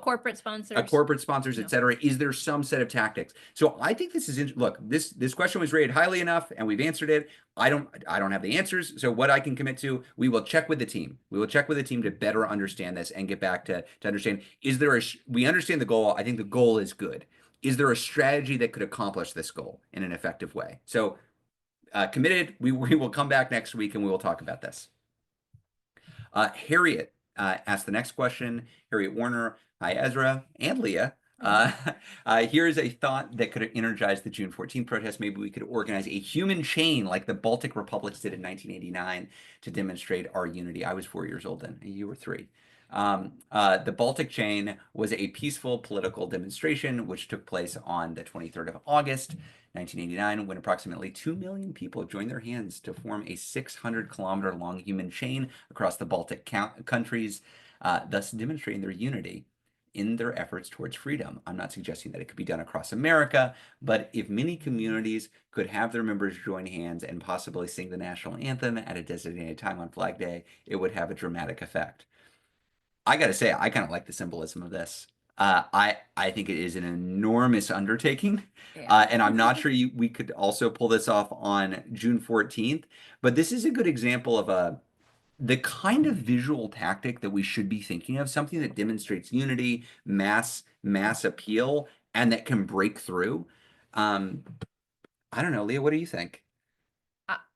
Corporate sponsors. corporate sponsors, et cetera? Is there some set of tactics? So I think this is look, this question was rated highly enough and we've answered it. I don't have the answers. So what I can commit to, we will check with the team. We will check with the team to better understand this and get back to understand, we understand the goal. I think the goal is good. Is there a strategy that could accomplish this goal in an effective way? So committed, we will come back next week and we will talk about this. Harriet asked the next question. Harriet Warner, hi Ezra and Leah. Here's a thought that could energize the June 14th protest. Maybe we could organize a human chain like the Baltic republics did in 1989 to demonstrate our unity. I was 4 years old then, and you were 3. The Baltic chain was a peaceful political demonstration which took place on the 23rd of August, 1989, when approximately 2 million people joined their hands to form a 600-kilometer long human chain across the Baltic countries, thus demonstrating their unity in their efforts towards freedom. I'm not suggesting that it could be done across America, but if many communities could have their members join hands and possibly sing the national anthem at a designated time on Flag Day, it would have a dramatic effect. I got to say, I kind of like the symbolism of this. I think it is an enormous undertaking, Yeah. and I'm not sure we could also pull this off on June 14th. But this is a good example of the kind of visual tactic that we should be thinking of, something that demonstrates unity, mass appeal, and that can break through. I don't know, Leah, what do you think?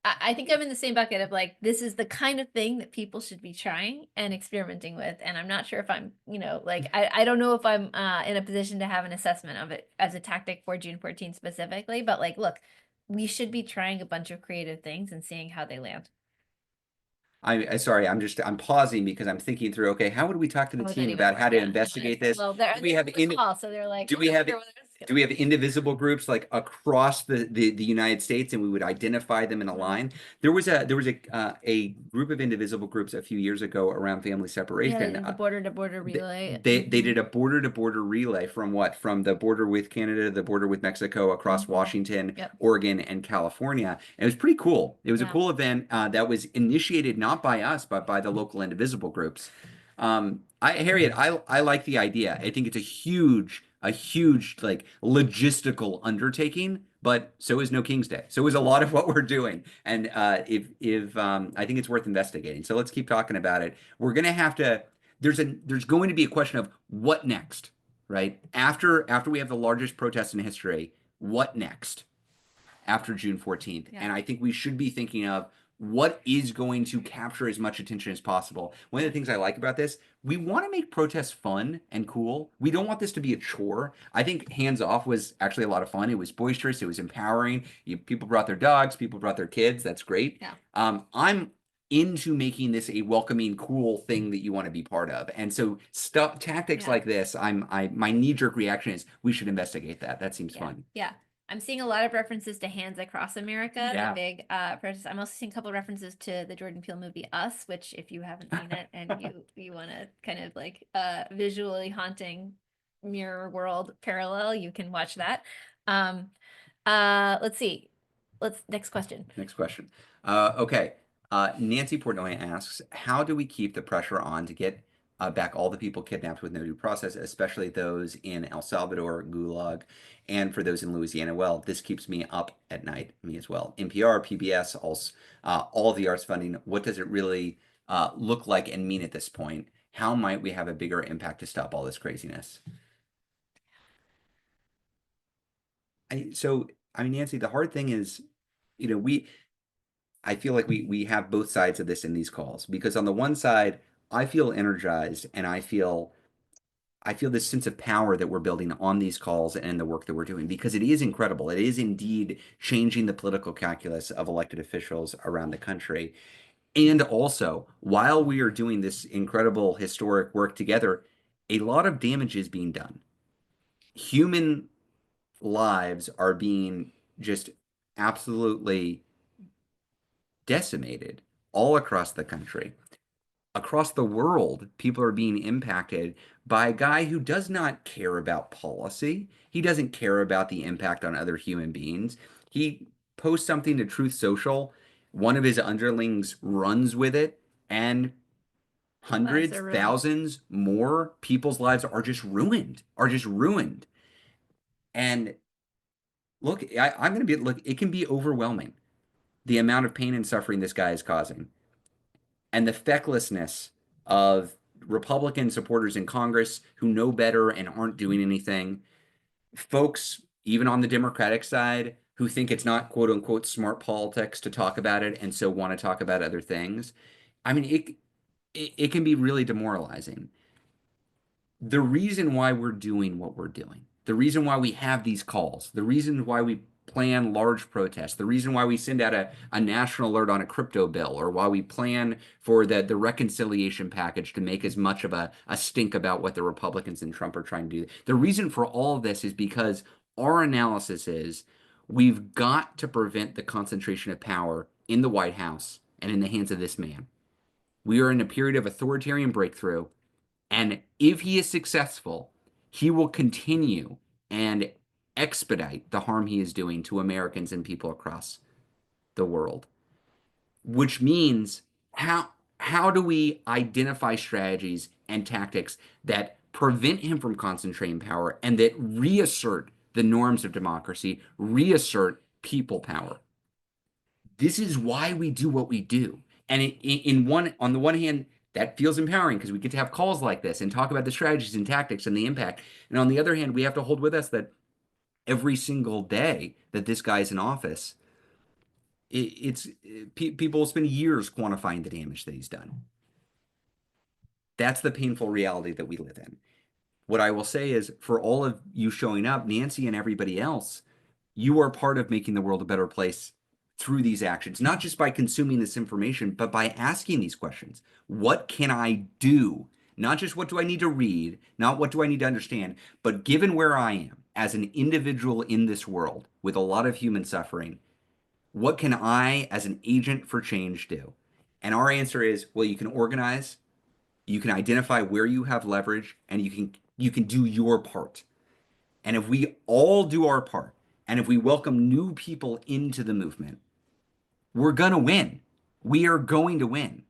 I think I'm in the same bucket of like, this is the kind of thing that people should be trying and experimenting with. And I'm not sure if I'm, like, I don't know if I'm in a position to have an assessment of it as a tactic for June 14th specifically, but like, look, we should be trying a bunch of creative things and seeing how they land. Sorry, I'm pausing because I'm thinking through, okay, how would we talk to the How would team anyone about how work? to Yeah. investigate this? Well, they're Do we have on the in, call, so they're like, do we "I'm not have sure whether this is gonna do we have indivisible groups like across the United States, and we would identify them in a line? There was a group of indivisible groups a few years ago around family Yeah, separation. the border to border relay. They did a border to border relay from from the border with Canada, the border with Mexico, across Washington, Yep. Oregon, and California. And it was pretty cool. It was a Yeah. cool event that was initiated not by us, but by the local indivisible groups. Harriet, I like the idea. I think it's a huge like logistical undertaking, but so is No King's Day. So is a lot of what we're doing. And if I think it's worth investigating. So let's keep talking about it. We're gonna have to. There's going to be a question of what next, right? After we have the largest protest in history, what next? After June 14th. Yeah. And I think we should be thinking of what is going to capture as much attention as possible. One of the things I like about this, we want to make protests fun and cool. We don't want this to be a chore. I think Hands Off was actually a lot of fun. It was boisterous. It was empowering. People brought their dogs. People brought their kids. That's great. Yeah. I'm into making this a welcoming, cool thing that you want to be part of. And so tactics like this, my knee-jerk reaction is we should investigate that. That seems fun. Yeah. I'm seeing a lot of references to Hands Across America, Yeah. the big protest. I'm also seeing a couple of references to the Jordan Peele movie Us, which if you haven't seen it and you want to kind of like visually haunting mirror world parallel, you can watch that. Let's see. Next question. Next question. Okay. Nancy Portnoy asks, how do we keep the pressure on to get back all the people kidnapped with no due process, especially those in El Salvador, Gulag, and for those in Louisiana? Well, this keeps me up at night, me as well. NPR, PBS, all the arts funding. What does it really look like and mean at this point? How might we have a bigger impact to stop all this craziness? I mean, Nancy, the hard thing is, you know, I feel like we have both sides of this in these calls because on the one side, I feel energized and I feel this sense of power that we're building on these calls and the work that we're doing because it is incredible. It is indeed changing the political calculus of elected officials around the country. And also, while we are doing this incredible historic work together, a lot of damage is being done. Human lives are being just absolutely decimated all across the country. Across the world, people are being impacted by a guy who does not care about policy. He doesn't care about the impact on other human beings. He posts something to Truth Social. One of his underlings runs with it, and Lives hundreds, are ruined. thousands more people's lives are just ruined, are just ruined. And look, I'm going to be, look, it can be overwhelming the amount of pain and suffering this guy is causing. And the fecklessness of Republican supporters in Congress who know better and aren't doing anything. Folks, even on the Democratic side, who think it's not quote unquote smart politics to talk about it and so want to talk about other things. I mean, it can be really demoralizing. The reason why we're doing what we're doing, the reason why we have these calls, the reason why we plan large protests, the reason why we send out a national alert on a crypto bill, or why we plan for the reconciliation package to make as much of a stink about what the Republicans and Trump are trying to do. The reason for all of this is because our analysis is we've got to prevent the concentration of power in the White House and in the hands of this man. We are in a period of authoritarian breakthrough. And if he is successful, he will continue and expedite the harm he is doing to Americans and people across the world. Which means how do we identify strategies and tactics that prevent him from concentrating power and that reassert the norms of democracy, reassert people power? This is why we do what we do. And on the one hand, that feels empowering because we get to have calls like this and talk about the strategies and tactics and the impact. And on the other hand, we have to hold with us that every single day that this guy's in office, people will spend years quantifying the damage that he's done. That's the painful reality that we live in. What I will say is, for all of you showing up, Nancy and everybody else, you are part of making the world a better place through these actions, not just by consuming this information, but by asking these questions. What can I do? Not just what do I need to read, not what do I need to understand, but given where I am as an individual in this world with a lot of human suffering, what can I, as an agent for change, do? And our answer is, well, you can organize, you can identify where you have leverage, and you can do your part. And if we all do our part, and if we welcome new people into the movement, we're going to win. We are going to win.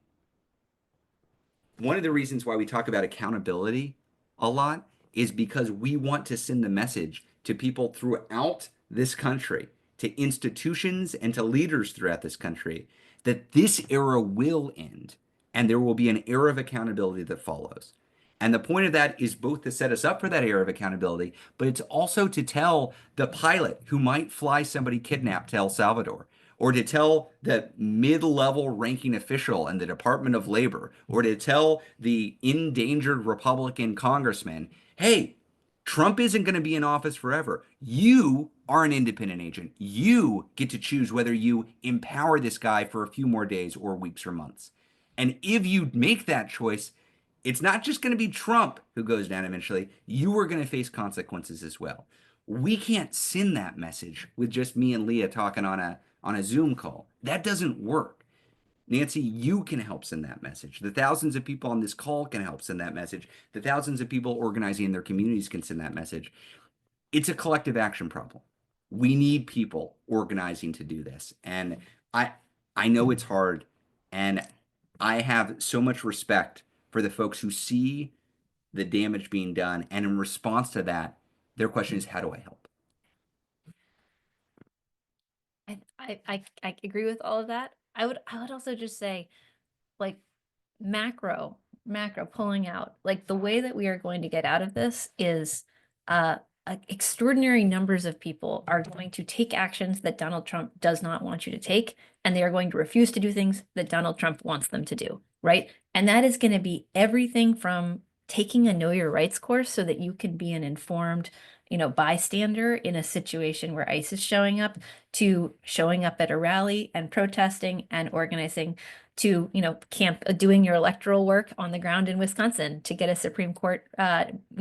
One of the reasons why we talk about accountability a lot is because we want to send the message to people throughout this country, to institutions and to leaders throughout this country, that this era will end and there will be an era of accountability that follows. And the point of that is both to set us up for that era of accountability, but it's also to tell the pilot who might fly somebody kidnapped to El Salvador, or to tell the mid-level ranking official in the Department of Labor, or to tell the endangered Republican congressman, hey, Trump isn't going to be in office forever. You are an independent agent. You get to choose whether you empower this guy for a few more days or weeks or months. And if you make that choice, it's not just going to be Trump who goes down eventually. You are going to face consequences as well. We can't send that message with just me and Leah talking on a Zoom call. That doesn't work. Nancy, you can help send that message. The thousands of people on this call can help send that message. The thousands of people organizing in their communities can send that message. It's a collective action problem. We need people organizing to do this. And I I know it's hard, and I have so much respect for the folks who see the damage being done, and in response to that, their question is, how do I help? I agree with all of that. I would also just say, like, macro, macro pulling out, like the way that we are going to get out of this is extraordinary numbers of people are going to take actions that Donald Trump does not want you to take, and they are going to refuse to do things that Donald Trump wants them to do, right? And that is going to be everything from taking a know your rights course so that you can be an informed, bystander in a situation where ICE is showing up, to showing up at a rally and protesting and organizing, to camp doing your electoral work on the ground in Wisconsin to get a Supreme Court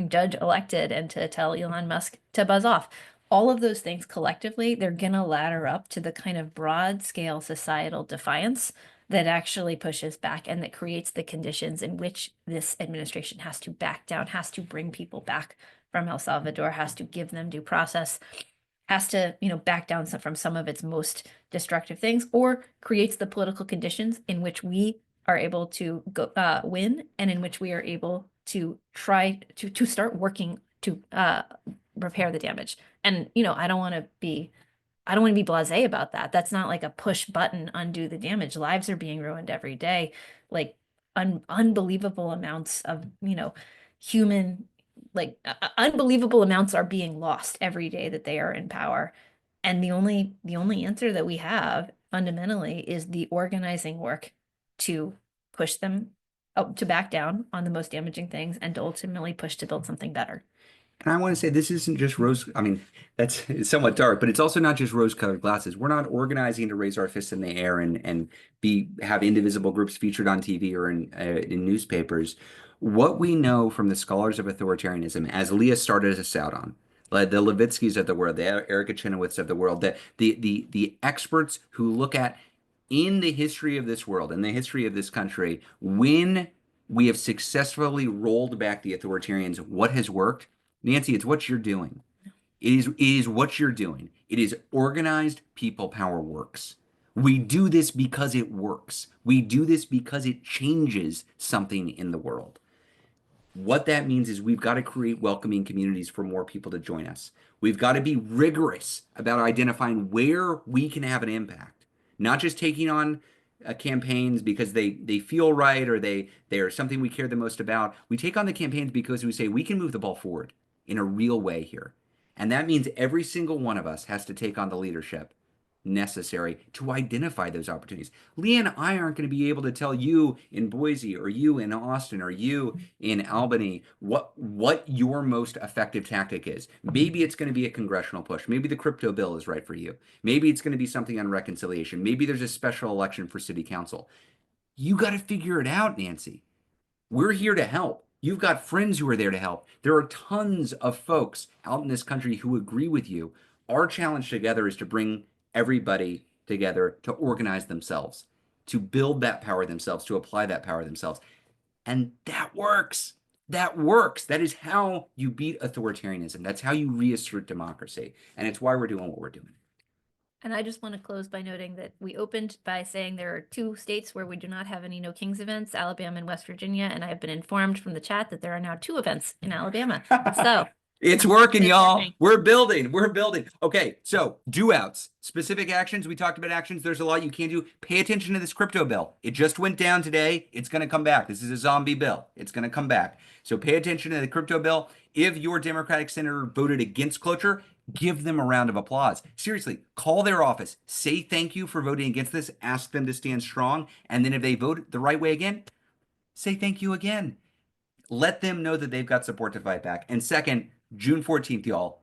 judge elected and to tell Elon Musk to buzz off. All of those things collectively, they're gonna ladder up to the kind of broad scale societal defiance that actually pushes back and that creates the conditions in which this administration has to back down, has to bring people back from El Salvador, has to give them due process, has to, back down from some of its most destructive things, or creates the political conditions in which we are able to go win, and in which we are able to try to start working to repair the damage. And I don't want to be blasé about that. That's not like a push button undo the damage. Lives are being ruined every day, like unbelievable amounts of human, like unbelievable amounts are being lost every day that they are in power. And the only answer that we have fundamentally is the organizing work to push them to back down on the most damaging things and to ultimately push to build something better. And I want to say this isn't just rose. I mean, that's it's somewhat dark, but it's also not just rose-colored glasses. We're not organizing to raise our fists in the air and be have indivisible groups featured on TV or in newspapers. What we know from the scholars of authoritarianism, as Leah started us out on, like the Levitskys of the world, the Erica Chenoweths of the world, the experts who look at in the history of this world, in the history of this country, when we have successfully rolled back the authoritarians, what has worked? Nancy, it's what you're doing. It is what you're doing. It is organized people power works. We do this because it works. We do this because it changes something in the world. What that means is we've got to create welcoming communities for more people to join us. We've got to be rigorous about identifying where we can have an impact, not just taking on campaigns because they feel right or they are something we care the most about. We take on the campaigns because we say we can move the ball forward in a real way here. And that means every single one of us has to take on the leadership necessary to identify those opportunities. Leah and I aren't going to be able to tell you in Boise or you in Austin or you in Albany what your most effective tactic is. Maybe it's going to be a congressional push. Maybe the crypto bill is right for you. Maybe it's going to be something on reconciliation. Maybe there's a special election for city council. You got to figure it out, Nancy. We're here to help. You've got friends who are there to help. There are tons of folks out in this country who agree with you. Our challenge together is to bring everybody together to organize themselves, to build that power themselves, to apply that power themselves. And that works. That works. That is how you beat authoritarianism. That's how you reassert democracy. And it's why we're doing what we're doing. And I just want to close by noting that we opened by saying there are 2 states where we do not have any No Kings events, Alabama and West Virginia. And I have been informed from the chat that there are now 2 events in Alabama. So It's working, it's y'all. working. We're building. We're building. Okay, so do outs, specific actions. We talked about actions. There's a lot you can do. Pay attention to this crypto bill. It just went down today. It's going to come back. This is a zombie bill. It's going to come back. So pay attention to the crypto bill. If your Democratic senator voted against cloture, give them a round of applause. Seriously, call their office. Say thank you for voting against this. Ask them to stand strong. And then if they vote the right way again, say thank you again. Let them know that they've got support to fight back. And second, June 14th, y'all.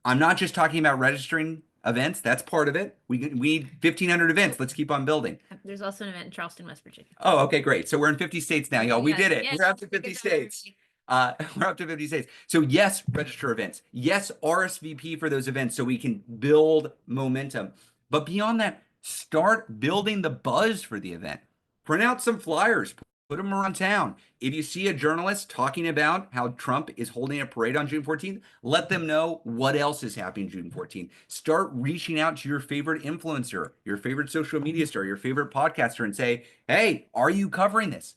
I'm not just talking about registering events. That's part of it. We need 1,500 events. Let's keep on building. There's also an event in Charleston, West Virginia. Oh, okay, great. So we're in 50 states now, y'all. We did it. Yes, We're up to 50 states. We're up to 50 states. So yes, register events. Yes, RSVP for those events so we can build momentum. But beyond that, start building the buzz for the event. Print out some flyers. Put them around town. If you see a journalist talking about how Trump is holding a parade on June 14th, let them know what else is happening June 14th. Start reaching out to your favorite influencer, your favorite social media star, your favorite podcaster and say, hey, are you covering this?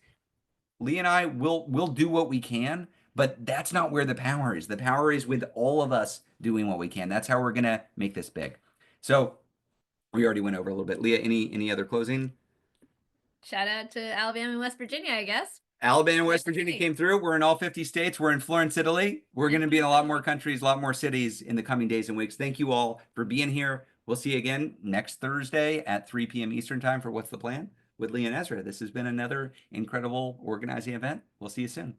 Lee and I will do what we can, but that's not where the power is. The power is with all of us doing what we can. That's how we're going to make this big. So we already went over a little bit. Leah, any other closing? Shout out to Alabama and West Virginia, I guess. Alabama and West That's Virginia great. came through. We're in all 50 states. We're in Florence, Italy. We're going to be in a lot more countries, a lot more cities in the coming days and weeks. Thank you all for being here. We'll see you again next Thursday at 3 p.m. Eastern Time for What's the Plan with Leah and Ezra. This has been another incredible organizing event. We'll see you soon.